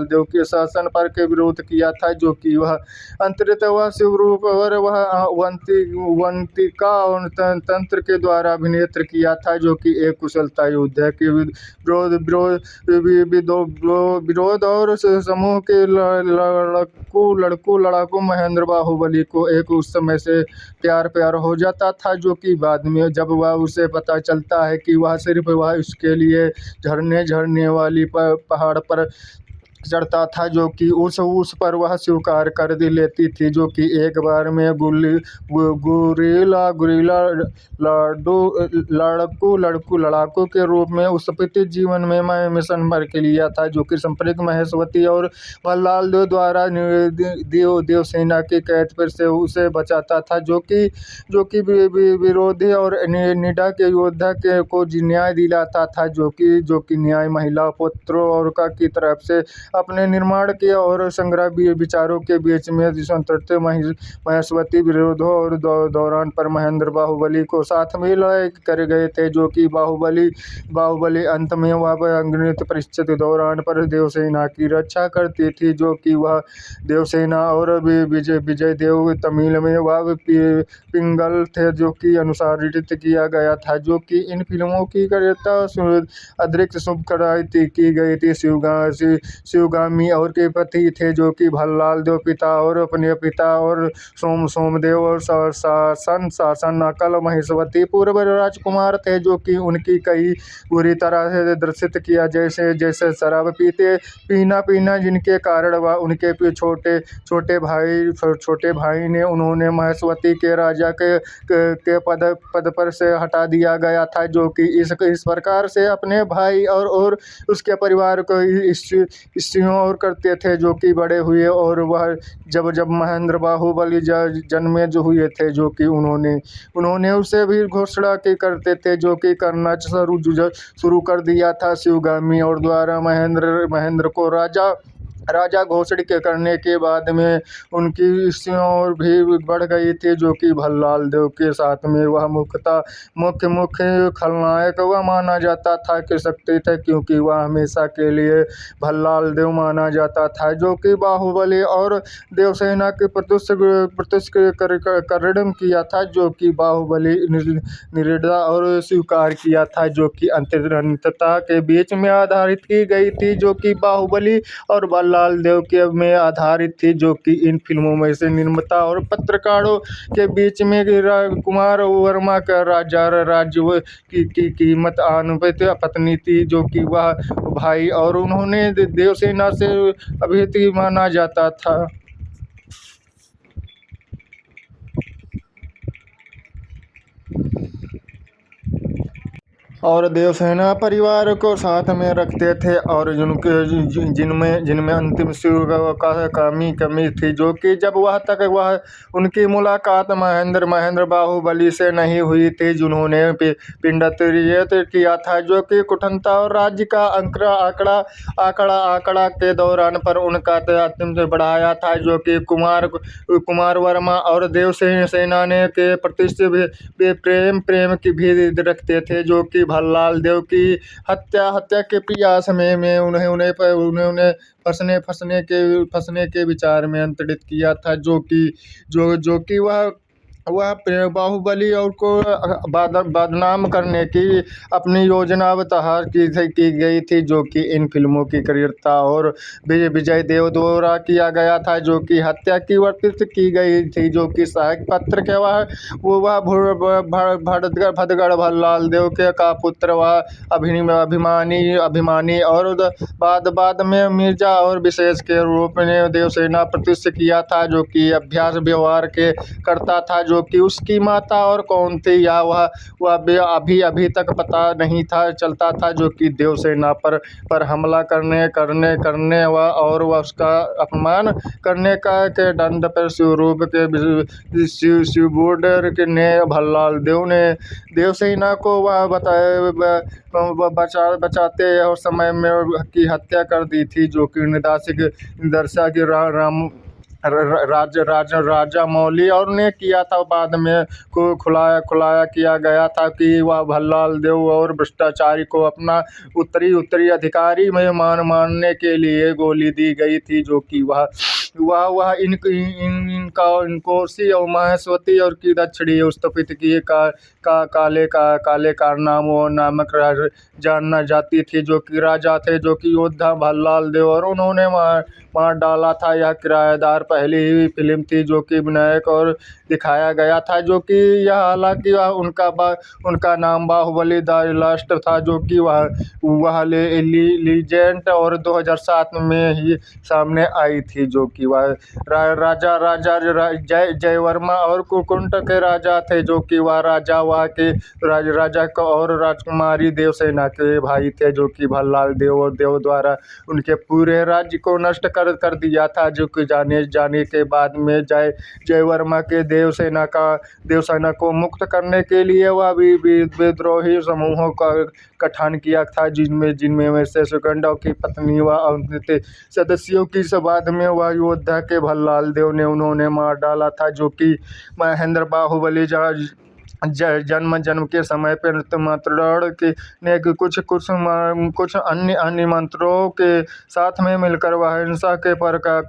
देव के शासन पर के विरोध किया था, जो कि वह अंततः वह शिवरूप और वह अवंतिका और तंत्र के द्वारा अभिनेत्र किया था, जो कि एक कुशलता योद्धा के विरोध और समूह के लड़ाकू महेंद्र बाहुबली को एक उस समय से प्यार हो जाता था, जो कि बाद में जब वह उसे पता चलता है कि वह सिर्फ वह उसके लिए झरने वाली पहाड़ पर चढ़ता था, जो कि उस पर वह स्वीकार कर लेती थी, जो कि एक बार में गुरीला लड़ाकू के रूप में उस पितृ जीवन में मिशन भर के लिया था, जो कि संप्रज्ञ महेश्वती और भल्लाल देव द्वारा देवसेना की कैद पर से उसे बचाता था, जो कि विरोधी और निडा के योद्धा को न्याय दिलाता था, जो कि न्याय महिला पुत्रों और की तरफ से अपने निर्माण के और संग्रह विचारों के बीच में स्वतंत्र महेश्वती विरोधों और दौरान पर महेंद्र बाहुबली को साथ में लाए कर गए थे, जो कि बाहुबली अंत में वह अगणित परिस्थिति दौरान पर देवसेना की रक्षा करती थी, जो कि वह देवसेना और विजय देव तमिल में वह पिंगल थे, जो कि अनुसारित किया गया था, जो कि इन फिल्मों की करेक्टर अतिरिक्त शुभकराई की गई थी। शिवगामी और के पति थे, जो कि भल्लाल देव पिता और अपने पिता और सोमदेव और शासन नकल महेश्वती पूर्व राजकुमार थे, जो कि उनकी कई बुरी तरह से दर्शित किया, जैसे शराब पीना जिनके कारण वह उनके छोटे भाई ने उन्होंने महेश्वती के राजा के पद पर से हटा दिया गया था, जो कि इस प्रकार से अपने भाई और उसके परिवार को स्त्रियों और करते थे, जो कि बड़े हुए और वह जब महेंद्र बाहुबली जन्मे जो हुए थे, जो कि उन्होंने उसे भी घोषणा की करते थे, जो कि करना शुरू कर दिया था। शिवगामी और द्वारा महेंद्र को राजा घोषित करने के बाद में उनकी स्त्रियों भी बढ़ गई थी, जो कि भल्लाल देव के साथ में वह मुख्य खलनायक वह माना जाता था कह सकते थे, क्योंकि वह हमेशा के लिए भल्लाल देव माना जाता था, जो कि बाहुबली और देवसेना के प्रतिष्ठित किया था, जो कि बाहुबली निर्दय और स्वीकार किया था, जो कि अंतरता के बीच में आधारित की गई थी, जो कि बाहुबली और भल्लाल देव के में आधारित थी, जो कि इन फिल्मों में से निर्माता और पत्रकारों के बीच में कुमार वर्मा का राज्य की कीमत अनुपत पत्नी थी, जो कि वह भाई और उन्होंने देवसेना से अभिहित माना जाता था। और देवसेना परिवार को साथ में रखते थे, और जिनमें अंतिम शिव का कमी थी, जो कि जब वह उनकी मुलाकात महेंद्र बाहुबली से नहीं हुई थी, जिन्होंने पिंडत्रियत किया था, जो कि कुटंता और राज्य का आंकड़ा के दौरान पर उनका अंतिम से बढ़ाया था, जो कि कुमार वर्मा और देवसेना ने के प्रति प्रेम की भी रखते थे, जो कि भल्लाल देव की हत्या के प्रयास में उन्हें फंसने के विचार में अंतरित किया था, जो कि वह बाहुबली और को बदनाम करने की अपनी योजना तैयार की गई थी, जो कि इन फिल्मों की क्रिएटर और विजय देव द्वारा किया गया था, जो कि हत्या की वर्णित की गई थी, जो कि सहायक पत्र के वह भदगढ़ भल्लाल देव का पुत्र वह अभिमानी और बाद में मिर्जा और विशेष के रूप में देवसेना प्रतिष्ठित किया था, जो कि अभ्यास व्यवहार के करता था, जो कि उसकी माता और कौन थी या वह अभी तक पता नहीं था चलता था, जो कि देवसेना पर हमला करने और वह उसका अपमान करने के दंड पर शिवरूप के शिवबोर्डर ने भल्लाल देव ने देवसेना को वह बचाते और समय में की हत्या कर दी थी, जो कि निर्देशक राजा मौली और ने किया था। बाद में खुलाया किया गया था कि वह भल्लाल देव और भ्रष्टाचारी को अपना उत्तरी अधिकारी में मानने के लिए गोली दी गई थी, जो कि वह वह इनका इनकोसी और महेश्वती और की दक्षिणी स्थापित किए काले कारनामों नामक जानना जाती थी, जो कि राजा थे, जो कि योद्धा भल्लाल देव, और उन्होंने मार डाला था। यह किराएदार पहली ही फिल्म थी जो कि विनायक और दिखाया गया था, जो कि यह हालांकि उनका नाम बाहुबली द लास्ट था, जो कि वह लीजेंड और 2007 में ही सामने आई थी, जो कि वह राजा जयवर्मा और कुंट के राजा थे, जो कि वह राजा वहाँ के राजा और राजकुमारी देवसेना के भाई थे, जो कि भल्लाल देव द्वारा उनके पूरे राज्य को नष्ट कर दिया था, जो कि जाने के बाद में जयवर्मा के देवसेना को मुक्त करने के लिए वह विद्रोही समूहों का गठन किया था, जिनमें में से सुगंधा की पत्नी व अन्य सदस्यों की बाद में वह योद्धा के भल्लाल देव ने उन्होंने मार डाला था, जो कि महेंद्र बाहुबली जन्म के समय पर मंत्रण ने कुछ अन्य मंत्रों के साथ में मिलकर वह हिंसा के पर का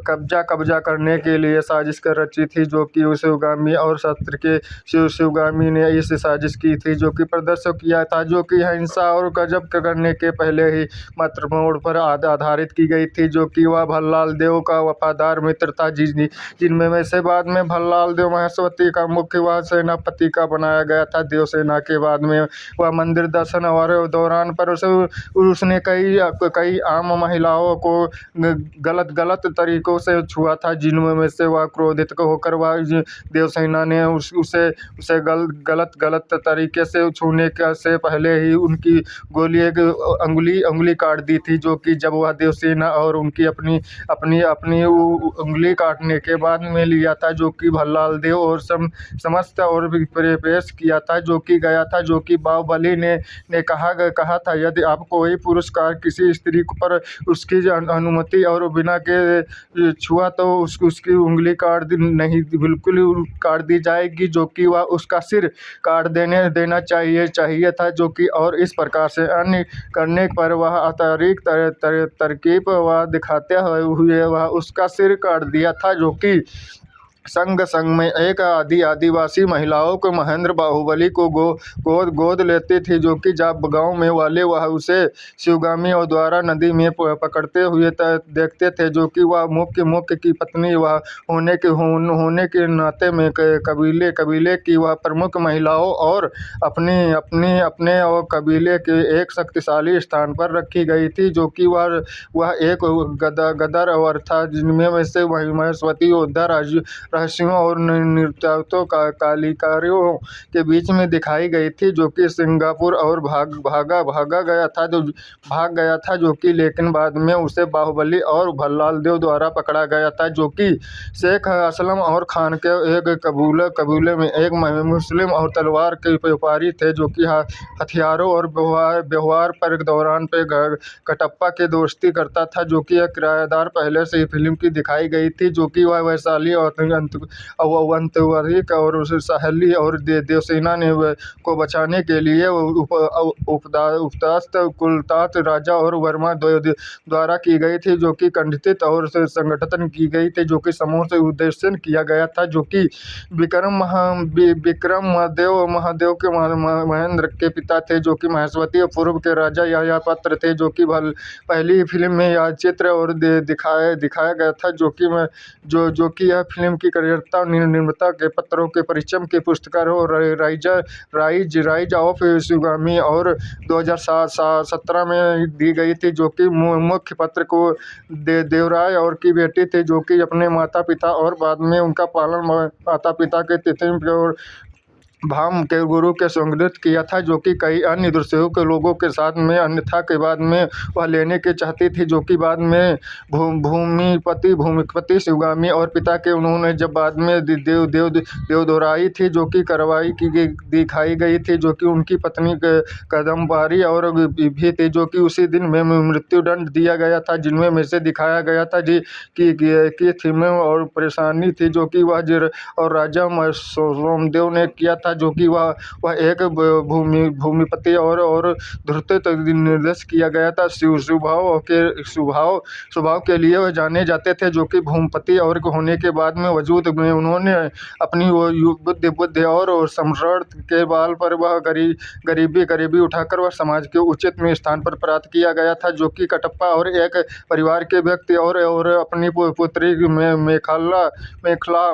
कब्जा करने के लिए साजिश कर रची थी, जो कि शिवगामी और शस्त्र के शिवगामी ने इस साजिश की थी, जो कि प्रदर्शित किया था, जो कि हिंसा और गजब करने के पहले ही मंत्र मोड़ पर आधारित की गई थी, जो कि वह भल्लाल देव का वफादार मित्र था, जिनमें में से बाद में भल्लाल देव महेश्वती का मुख्य व सेनापति का बनाया गया था। देवसेना के बाद में वह मंदिर दर्शन और दौरान पर उसने कई आम महिलाओं को गलत तरीकों से छुआ था, जिनमें में से वह क्रोधित होकर वह देवसेना ने उसे गलत तरीके से छूने से पहले ही उनकी गोली एक अंगुली काट दी थी, जो कि जब वह देवसेना और उनकी अपनी उंगली काटने के बाद में लिया था, जो कि भल्लाल देव और समस्त और पेश किया था, जो कि गया था, जो कि बाहुबली ने कहा था, यदि आप कोई पुरस्कार किसी स्त्री पर उसकी अनुमति और बिना के छुआ तो उसकी उंगली बिल्कुल काट दी जाएगी, जो कि वह उसका सिर काट देना चाहिए था, जो कि और इस प्रकार से अन्य करने पर वह अतिरिक्त तरकीब वह दिखाते हुए वह उसका सिर काट दिया था, जो कि संग में एक आदिवासी महिलाओं को महेंद्र बाहुबली को गोद लेती थी, जो कि जब गांव में वाले वह उसे शिवगामियों द्वारा नदी में पकड़ते हुए देखते थे, जो कि वह मुख्य की पत्नी वह होने के नाते में कबीले की वह प्रमुख महिलाओं और अपने और कबीले के एक शक्तिशाली स्थान पर रखी गई थी, जो कि वह एक गदर और था, जिनमें से महेश्वती योद्धा रहस्यों और नृत्यों कालिकारियों के बीच में दिखाई गई थी, जो कि सिंगापुर और भागा गया था, जो कि लेकिन बाद में उसे बाहुबली और भल्लाल देव द्वारा पकड़ा गया था, जो कि शेख असलम और खान के एक कबीले में एक मुस्लिम और तलवार के व्यापारी थे, जो कि हथियारों और व्यवहार पर दौरान पे कटप्पा के दोस्ती करता था, जो कि यह किराएदार पहले से ही फिल्म की दिखाई गई थी, जो कि वह वैशाली और अंतवरिक और सहेली और देवसेना ने को बचाने के लिए उपदास्त कुलतात राजा और वर्मा द्वारा की गई थी, जो कि खंडित और संगठन की गई थी, जो कि समूह से उद्देश्य किया गया था, जो कि विक्रम महादेव के महेंद्र के पिता थे, जो कि महेश्वती पूर्व के राजा ययापत्र थे, जो कि पहली फिल्म में यह चित्र और दिखाया गया था, जो कि यह फिल्म की कार्यकर्ता निर्माता के पत्रों के परिचय की पुस्तकार हो राइज ऑफ शिवगामी और 2017 में दी गई थी, जो कि मुख्य पत्र को देवराय और की बेटी थी, जो कि अपने माता पिता और बाद में उनका पालन माता पिता के तिथि और भाम के गुरु के संगठित किया था, जो कि कई अन्य दूसरों के लोगों के साथ में अन्यथा के बाद में वह लेने की चाहती थी, जो कि बाद में भूमिपति शिवगामी और पिता के उन्होंने जब बाद में देव दोहराई थी, जो कि कार्रवाई दिखाई गई थी, जो कि उनकी पत्नी कदम्बारी और भी थी, जो कि उसी दिन में मृत्युदंड दिया गया था, जिनमें में से दिखाया गया था की थीमें और परेशानी थी, जो कि वह और राजा सोमदेव ने किया था, था, जो कि वह एक भूमिपति और धूर्त निर्देश किया गया था। स्वभाव के लिए वह जाने जाते थे, जो कि भूमिपति और होने के बाद में वजूद में उन्होंने अपनी वो बुद्धि और सम्राट के बाल पर वह गरीबी उठाकर वह समाज के उचित में स्थान पर प्राप्त किया गया था, जो कि कटप्पा और एक परिवार के व्यक्ति और अपनी पुत्री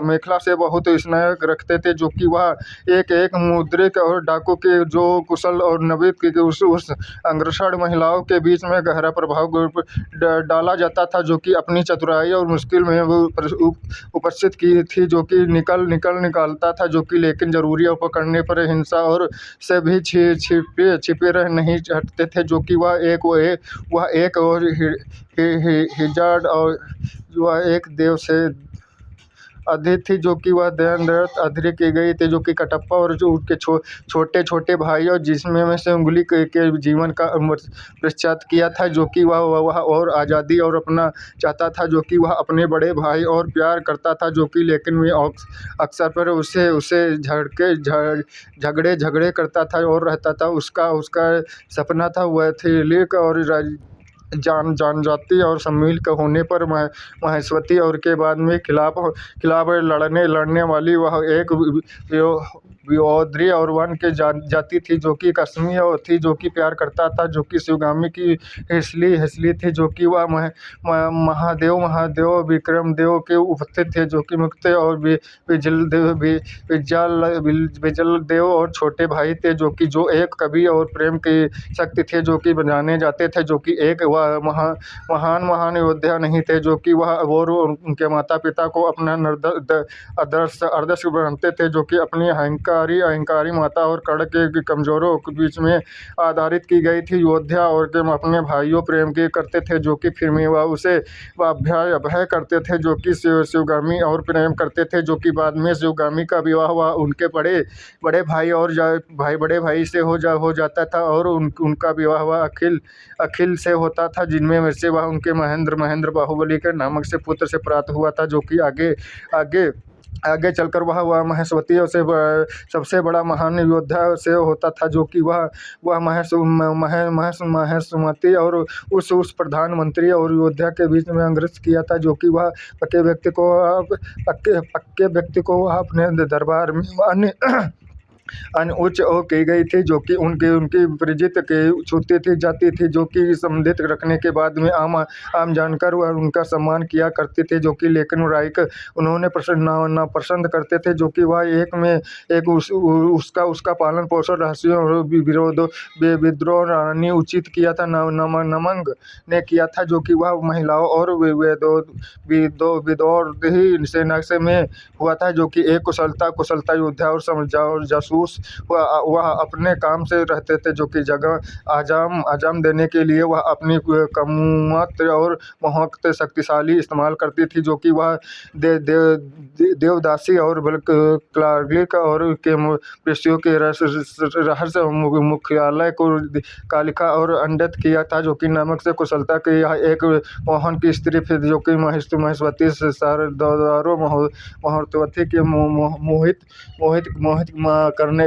मेखला से बहुत स्नेह रखते थे, जो कि वह एक मुद्रिक और डाकू के जो कुशल और नवीन के उस अग्रसर महिलाओं के बीच में गहरा प्रभाव डाला जाता था, जो कि अपनी चतुराई और मुश्किल में वो उपस्थित की थी, जो कि निकालता था, जो कि लेकिन जरूरी पकड़ने पर हिंसा और से भी छिपे रह नहीं हटते थे, जो कि वह एक और हिजाड और वह एक देव से अधिक थी, जो कि वह दयानृत अधीर की गई थी, जो कि कटप्पा और जो उसके छोटे भाई और जिसमें से उंगली के जीवन का पश्चात किया था, जो कि वह और आज़ादी और अपना चाहता था, जो कि वह अपने बड़े भाई और प्यार करता था, जो कि लेकिन वे अक्सर पर उसे झगड़े करता था और रहता था। उसका सपना था वह एथलीट और जनजाति और सम्मिलित होने पर महेश्वती और के बाद में खिलाफ लड़ने वाली वह एक वियोधी और वन के जाति थी, जो कि कश्मीर थी, जो कि प्यार करता था, जो कि शिवगामी की हेसली थी, जो कि वह महादेव विक्रमदेव के उपस्थित थे, जो कि मुक्त और विजल देव और छोटे भाई थे, जो एक कवि और प्रेम की शक्ति थे, जो कि जाने जाते थे, जो कि एक वह महान योद्धा नहीं थे, जो कि वह और उनके माता पिता को अपना आदर्श बनाते थे, जो कि अपनी अहंकारी माता और कड़ के कमजोरों के बीच में आधारित की गई थी। योद्धा और के अपने भाइयों प्रेम के करते थे, जो कि फिर में वह अभय करते थे, जो कि शिवगामी और प्रेम करते थे, जो कि बाद में शिवगामी का विवाह उनके बड़े भाई से हो जाता था और उनका विवाह अखिल से होता था, जिनमें से वह उनके महेंद्र बाहुबली के नामक से पुत्र से प्राप्त हुआ था, जो कि आगे चलकर वह महेश्वती से सबसे बड़ा महान योद्धा से होता था, जो कि वह महेश्वती और उस प्रधानमंत्री और योद्धा के बीच में संघर्ष किया था, जो कि वह पक्के व्यक्ति को अपने दरबार में उच्च की गई थी, जो कि उनकी परिचित के छूती थी जाती थी, जो कि संबंधित रखने के बाद में आम जानकर वह उनका सम्मान किया करते थे, जो कि लेकिन राइक उन्होंने पसंद करते थे, जो कि वह एक उसका पालन पोषण रहस्यों और विद्रोह रानी उचित किया था नमंग ने किया था, जो कि वह महिलाओं और विद्रोही सेना से में हुआ था, जो कि एक कुशलता योद्धा और जासूस वह अपने काम से रहते थे, जो कि जगह आजाम देने के लिए वह अपनी कमुमत और मोहक शक्तिशाली इस्तेमाल करती थी, जो कि वह देवदासी और क्लार्क और के पेशियों के रहस्य मुख्यालय को कालिका और अंडित किया था, जो कि नमक से कुशलता की यह एक मोहन की स्त्री थी, जो कि महेश्वती से सरदारों महोत्वती के मोहित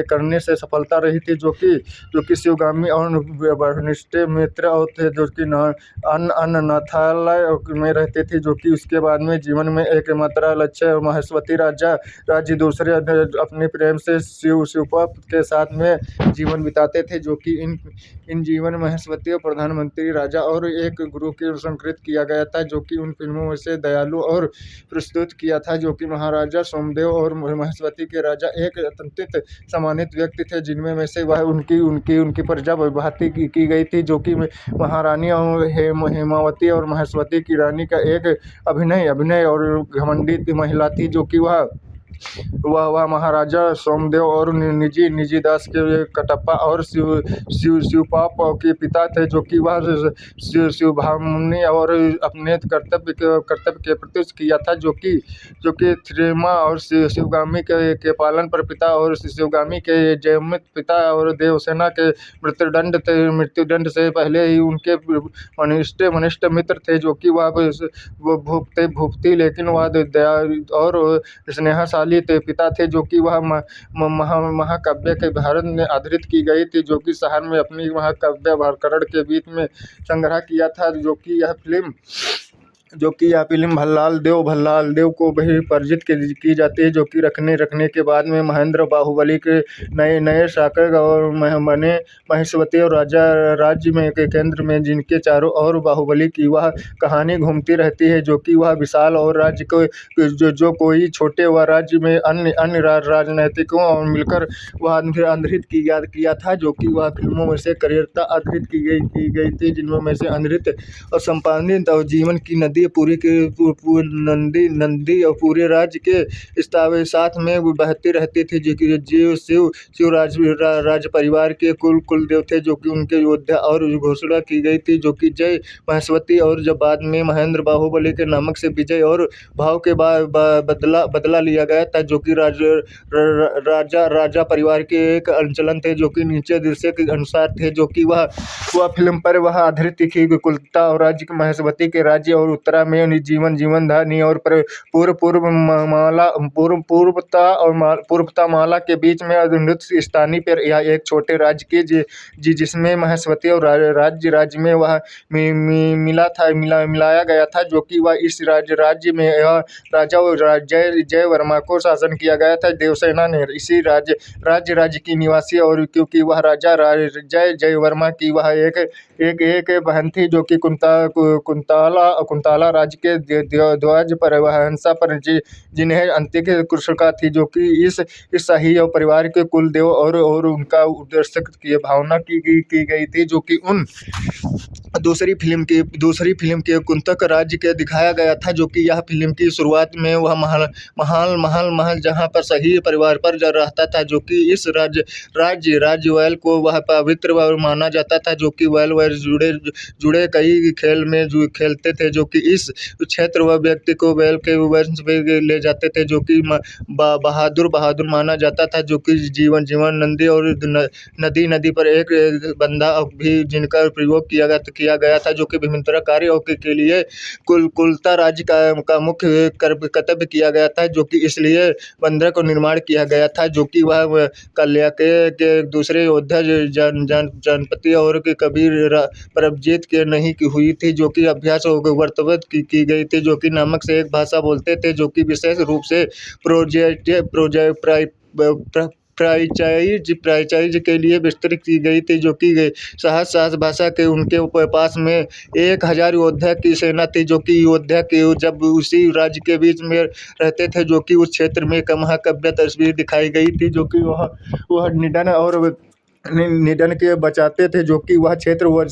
करने से सफलता रही थी, जो कि शिवगामी और वरिष्ठ मित्र थे, जो कि अनाथालय में रहते थे, जो कि उसके बाद में जीवन में एकमात्र लक्ष्य महेश्वती राज्य दूसरे अपने प्रेम से शिवपाप के साथ में जीवन बिताते थे, जो कि इन जीवन महेश्वती और प्रधानमंत्री राजा और एक गुरु के संस्कृत किया गया था, जो कि उन फिल्मों से दयालु और प्रस्तुत किया था, जो कि महाराजा सोमदेव और महेश्वती के राजा एक अत्यंत सम्मानित व्यक्ति थे, जिनमें में से वह उनकी प्रजा भांति की गई थी, जो कि महारानी और हेमावती और महेश्वती की रानी का एक अभिनय और घमंडी महिला थी, जो कि वह महाराजा सोमदेव और निजी दास के कटप्पा और शिवपाप के पिता थे, जो कि वह शिवभामनी और अपने कर्तव्य के प्रति किया था, जो कि थ्रेमा और शिवगामी के पालन पर पिता और शिवगामी के जयमित पिता और देवसेना के मृत्युदंड से पहले ही उनके घनिष्ठ मित्र थे, जो कि वह भूपति लेकिन वह दया और स्नेहशाली वाली पिता थे, जो कि वह महाकाव्य के भारत में आधारित की गई थी, जो कि शहर में अपनी महाकाव्य भरकरण के बीच में संग्रह किया था। जो कि यह फिल्म भल्लाल देव को भी परिचित की जाती है, जो कि रखने के बाद में महेंद्र बाहुबली के नए शासक और बने महेश्वती और राज्य में के केंद्र में, जिनके चारों ओर बाहुबली की वह कहानी घूमती रहती है, जो कि वह विशाल और राज्य को जो कोई छोटे व राज्य में अन्य राजनीतिकों और मिलकर वह आंतरिक किया था, जो कि वह फिल्मों में से करियरता आधारित की गई थी, जिनमें में से आंतरिक और संपादित और जीवन की नदी नंदी और पूरे राज्य के साथ में बहती रहती थी, जो शिव राज परिवार के कुल देव थे, जो कि उनके योद्धा और घोषणा की गई थी, जो कि जय महेश्वती और जब बाद में महेंद्र बाहुबली के नामक से विजय और भाव के बदला लिया गया था, जो कि राजा परिवार के एक अंचलन थे, जो कि नीचे दृश्य के अनुसार थे, जो कि वह फिल्म पर वह आधारित थी। कुलता और राज्य महेश्वती के राज्य और उत्तरा में जीवन धानी और पूर्वता माला के बीच में नृत्य स्थानीय पर यह एक छोटे राज्य की जिसमें महेश्वती और राज्य में वह मिलाया गया था, जो कि वह इस राज्य में राजा और जय वर्मा को शासन किया गया था। देवसेना ने इसी राज्य की निवासी और क्योंकि वह राजा जय वर्मा की वह एक बहन थी, जो कि कुंतला राज्य के ध्वज पर हंसा पर जिन्हें अंतिक कृषिका थी, जो कि इस शाही और परिवार के कुल देव और उनका उद्देश्य की भावना की गई थी, जो कि उन दूसरी फिल्म के कुंतक राज्य के दिखाया गया था, जो कि यह फिल्म की शुरुआत में वह महल जहां पर शाही परिवार पर रहता था, जो कि इस राज्य वैल को वह पवित्र माना जाता था, जो कि वैल जुड़े कई खेल में खेलते थे, जो कि इस क्षेत्र व व्यक्ति को वैल के वंश में ले जाते थे, जो कि बहादुर माना जाता था, जो कि जीवन नंदी और नदी पर एक बंधा भी जिनका प्रयोग किया गया था, जो कि विभिन्न तरह कार्यों के लिए कुलता राज्य का मुख्य कर्तव्य किया गया था, जो कि इसलिए बंदर को निर्माण किया गया था, जो कि वह कल्या के दूसरे योद्धा जनपति और कबीर परमजीत के नहीं की हुई थी, जो कि अभ्यास और वर्तवत की गई थी, जो कि नामक से एक भाषा बोलते थे, जो कि विशेष रूप से प्रायचाइज के लिए विस्तृत की गई थी, जो कि सहस भाषा के उनके पास में 1000 योद्धा की सेना थी, जो कि योद्धा के जब उसी राज्य के बीच में रहते थे, जो कि उस क्षेत्र में एक महाकाव्य तस्वीर दिखाई गई थी, जो कि वह निधन के बचाते थे, जो कि वह क्षेत्र वह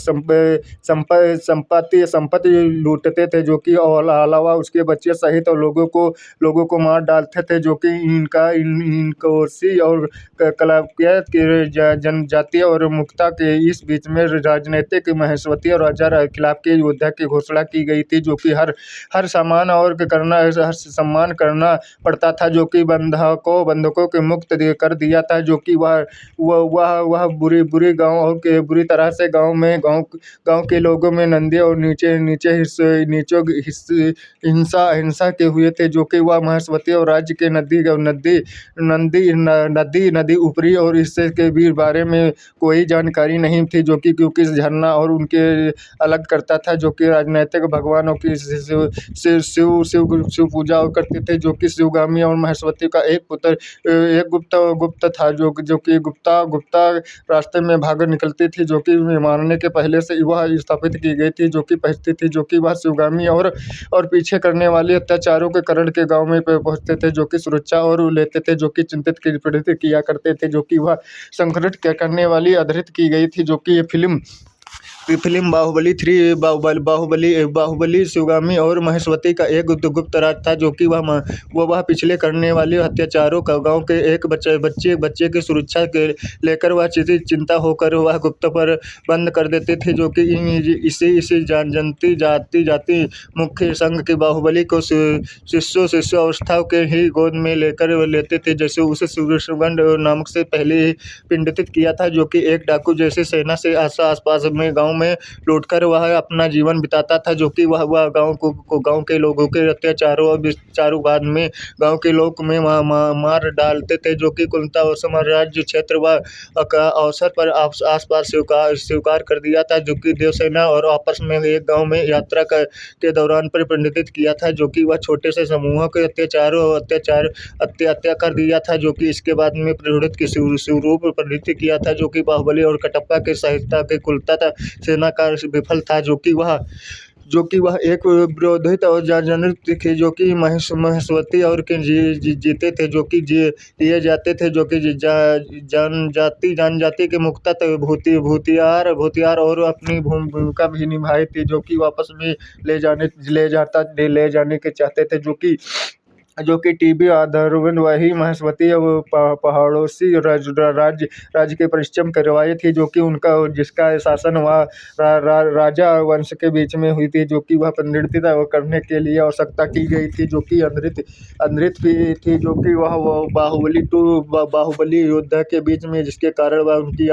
संपत्ति लूटते थे, जो कि अलावा उसके बच्चे सहित और लोगों को मार डालते थे, जो कि इनकोसी और कलापियत की जनजातीय और मुक्ता के इस बीच में राजनीतिक महेश्वती और राजा खिलाफ के योद्धा की घोषणा की गई थी, जो कि हर सम्मान करना पड़ता था, जो कि बंधकों के मुक्त कर दिया था, जो कि वह बुरी गांव और के बुरी तरह से गांव के लोगों में नंदी और नीचे हिस्से हिंसा के हुए थे, जो कि वह महेश्वती और राज्य के नदी ऊपरी और हिस्से के भी बारे में कोई जानकारी नहीं थी, जो कि क्योंकि झरना और उनके अलग करता था, जो कि राजनीतिक भगवानों की शिव पूजा करते थे, जो कि शिवगामी और महेश्वती का एक पुत्र गुप्त था, जो कि गुप्ता रास्ते में भाग निकलती थी, जो कि मारने के पहले से वह स्थापित की गई थी, जो कि पहुंचती थी, जो कि वह शिवगामी और पीछे करने वाले अत्याचारों के करण के गांव में पहुंचते थे, जो कि सुरक्षा और लेते थे, जो कि चिंतित किया करते थे, जो कि वह संकट करने वाली आधारित की गई थी, जो कि ये फिल्म बाहुबली 3 बाहुबली शिवगामी और महेश्वती का एक गुप्त राज था, जो कि वह पिछले करने वाले अत्याचारों का गांव के एक बच्चे की सुरक्षा के लेकर वह चिंता होकर वह गुप्त पर बंद कर देते थे, जो कि इसी जाति मुख्य संघ के बाहुबली को शिष्य अवस्था के ही गोद में लेते थे, जैसे उसे सुगंध नामक से पहले ही पिंडित किया था, जो कि एक डाकू जैसे सेना से आसपास में गाँव में लौटकर वह अपना जीवन बिताता था, जो कि वह गाँव के लोगों के अत्याचारों और विचारों में गाँव के लोग में मार डालते थे, जो कि कुंता और साम्राज्य क्षेत्र व का अवसर पर आसपास स्वीकार कर दिया था, जो कि देवसेना और आपस में एक गाँव में यात्रा के दौरान प्रतिबंधित किया था, जो कि वह छोटे से समूहों के हत्या कर दिया था, जो कि इसके बाद में प्रज्वलित के स्वरूप प्रवृत्ति किया था, जो कि बाहुबली और कटप्पा के सहायता के कुलता सेना का विफल था, जो कि वह एक विरोधित और जनजाति थे, जो कि महेश्वती और के जीते थे, जो कि दिए जाते थे, जो कि जनजाति के मुख्यतः भूतियार और अपनी भूमिका भी निभाई थी, जो कि वापस में ले जाने के चाहते थे, जो कि टीबी आधारवंद वही महेश्वती पहाड़ोसी राज्य के परिश्रम करवाई थी, जो कि जिसका शासन वह राजा वंश के बीच में हुई थी, जो कि वह प्रतिनिधित्व करने के लिए आवश्यकता की गई थी, जो कि अंतरित भी थी, जो कि वह बाहुबली योद्धा के बीच में, जिसके कारण वह उनकी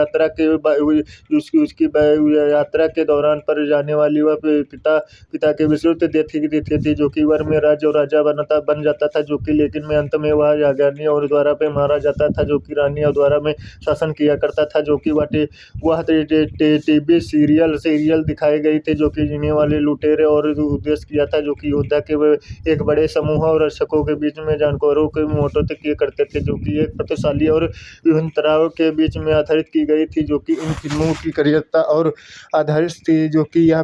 उसकी यात्रा के दौरान पर जाने वाली वह पिता के विस्तृत देती थी, जो कि वर में राजा बन जाता था, जो कि लेकिन में अंत में वह रानी और द्वारा पे मारा जाता था, जो कि रानी और द्वारा में शासन किया करता था, जो कि वह टीवी सीरियल दिखाए गए थे, जो कि जीने वाले लुटेरे और उद्देश्य किया था, जो कि योद्धा के एक बड़े समूह और रक्षकों के बीच में जानकारों के मोटो किया करते थे, जो कि एक प्रतिशाली और विभिन्न तरह के बीच में आधारित की गई थी, जो कि इन फिल्मों की करियता और आधारित थी, जो कि यह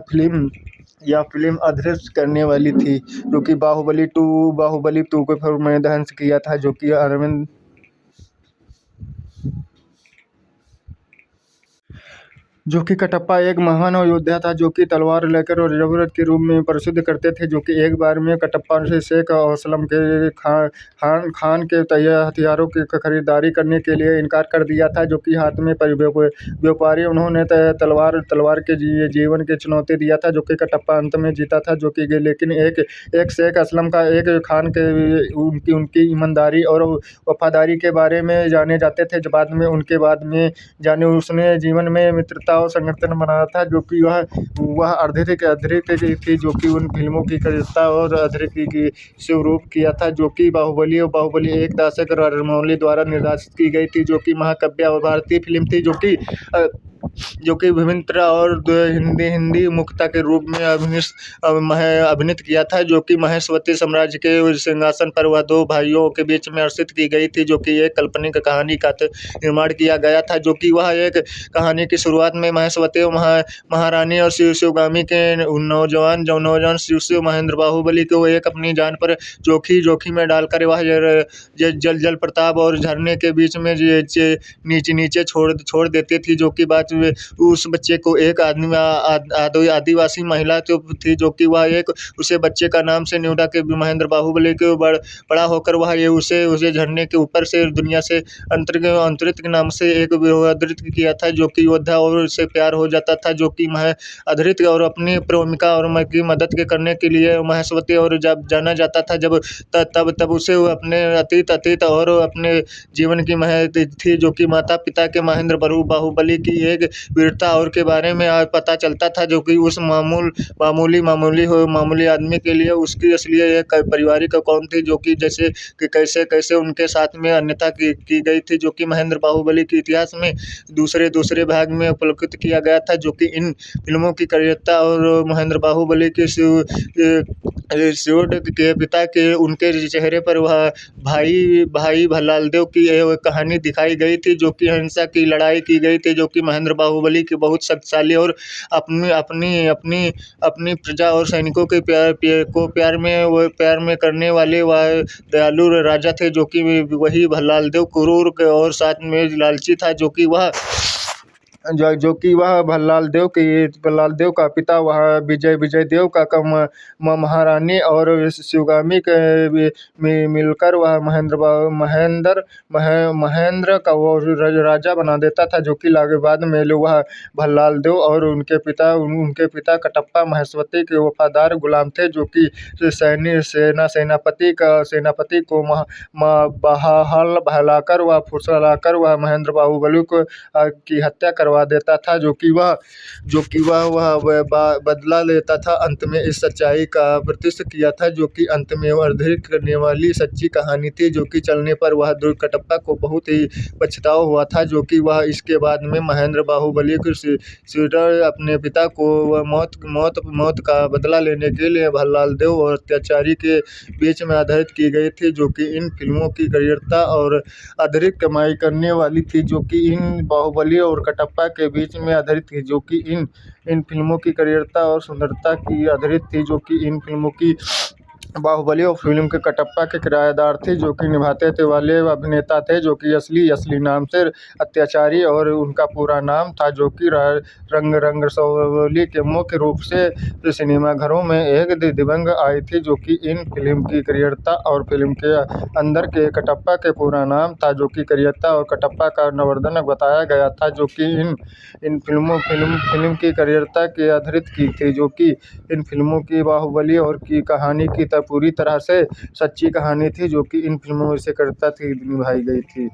फिल्म अदृश्य करने वाली थी, जो कि बाहुबली 2 को फिर मैंने ध्वंस किया था, जो कि अरविंद जो कि कटप्पा एक महान योद्धा था, जो कि तलवार लेकर और जबरदस्त के रूप में प्रसिद्ध करते थे, जो कि एक बार में कटप्पा से शेख असलम के खान के तैयार हथियारों की खरीदारी करने के लिए इनकार कर दिया था, जो कि हाथ में व्यापारी उन्होंने तलवार के जीवन की चुनौती दिया था, जो कि कटप्पा अंत में जीता था, जो कि लेकिन एक शेख असलम का एक खान के उनकी ईमानदारी और वफादारी के बारे में जाने जाते थे, उनके बाद में जाने उसने जीवन में मित्रता और संगठन बनाया था, जो कि वह अत्यधिक थी, जो कि उन फिल्मों की करियता और अत्यधिक की स्वरूप किया था, जो कि बाहुबली एक दशक राजमौली द्वारा निर्देशित की गई थी, जो कि महाकाव्य और भारतीय फिल्म थी, जो कि विभिन्न तरह और हिंदी मुक्ता के रूप में अभिनीत किया था, जो कि महेश्वती साम्राज्य के सिंहासन पर वह 2 भाइयों के बीच में अर्पित की गई थी, जो कि एक काल्पनिक कहानी का निर्माण किया गया था, जो कि वह एक कहानी की शुरुआत में महेश्वती महारानी और शिवगामी के नौजवान शिव महेंद्र बाहुबली को एक अपनी जान पर जोखिम में डालकर वह जल प्रताप और झरने के बीच में नीचे छोड़ देती थी, जो कि बाद में उस बच्चे को एक आदिवासी महिला थी, जो कि वह उसे बच्चे का नाम से न्यूडा के महेंद्र बाहुबली के बड़ा होकर वह उसे झरने के ऊपर से दुनिया से अंतरित के नाम से एक अदृत किया था, जो कि योद्धा और उससे प्यार हो जाता था, जो कि अधृत और अपनी प्रेमिका और की मदद करने के लिए महेश्वती और जब जाना जाता था, तब उसे अपने अतीत और अपने जीवन की थी, जो कि माता पिता के महेंद्र बाहुबली की एक वीरता और के बारे में पता चलता था, जो कि उस मामूली आदमी के लिए उसकी असली एक पारिवारिक कौन थी, जो कि जैसे कि कैसे उनके साथ में अन्यथा की गई थी, जो कि महेंद्र बाहुबली के इतिहास में दूसरे भाग में उपलब्ध किया गया था, जो कि इन फिल्मों की करियता और महेंद्र बाहुबली के शिव के पिता के उनके चेहरे पर वह भाई भल्लाल देव की कहानी दिखाई गई थी, जो कि हिंसा की लड़ाई की गई थी, जो कि महेंद्र बाहुबली के बहुत शक्तिशाली और अपनी प्रजा और सैनिकों के प्यार में करने वाले वह दयालु राजा थे, जो कि वही भल्लाल देव क्रूर और साथ में लालची था, जो कि वह भल्लाल देव का पिता वह विजय देव का महारानी और शिवगामी के मिलकर वह महेंद्र का वो राजा बना देता था, जो कि बाद में वह भल्लाल देव और उनके पिता कटप्पा महेश्वती के वफादार गुलाम थे, जो कि सेनापति को बहाल बहलाकर व फुसलाकर वह महेंद्र बाहुबली की हत्या करवा करवा देता था, जो कि वह बदला लेता था। अंत में इस सच्चाई का प्रतिष्ठित किया था, जो कि अंत में अधीर करने वाली सच्ची कहानी थी, जो कि चलने पर वह दुर्ग कटप्पा को बहुत ही पछतावा हुआ था, जो कि वह इसके बाद में महेंद्र बाहुबली के सीडर अपने पिता को वह मौत का बदला लेने के लिए भल्लाल देव और अत्याचारी के बीच में आधारित की गई थी, जो कि इन फिल्मों की करियरता और अतिरिक्त कमाई करने वाली थी, जो कि इन बाहुबली और कटप्पा के बीच में आधारित थी, जो कि इन फिल्मों की करियरता और सुंदरता की आधारित थी, जो कि इन फिल्मों की बाहुबली और फिल्म के कटप्पा के किराएदार थे, जो कि निभाते थे वाले अभिनेता थे, जो कि असली नाम से अत्याचारी और उनका पूरा नाम था, जो कि रंग रंगरसौली के मुख्य रूप से सिनेमाघरों में एक दिवंगत आई थी, जो कि इन फिल्म की करियरता और फिल्म के अंदर के कटप्पा के पूरा नाम था, जो कि करियरता और कटप्पा का नवर्धनक बताया गया था, जो कि इन फिल्म की करियरता के आधारित की थी, जो कि इन फिल्मों की बाहुबली और की कहानी की पूरी तरह से सच्ची कहानी थी, जो कि इन फिल्मों से करता थी निभाई गई थी।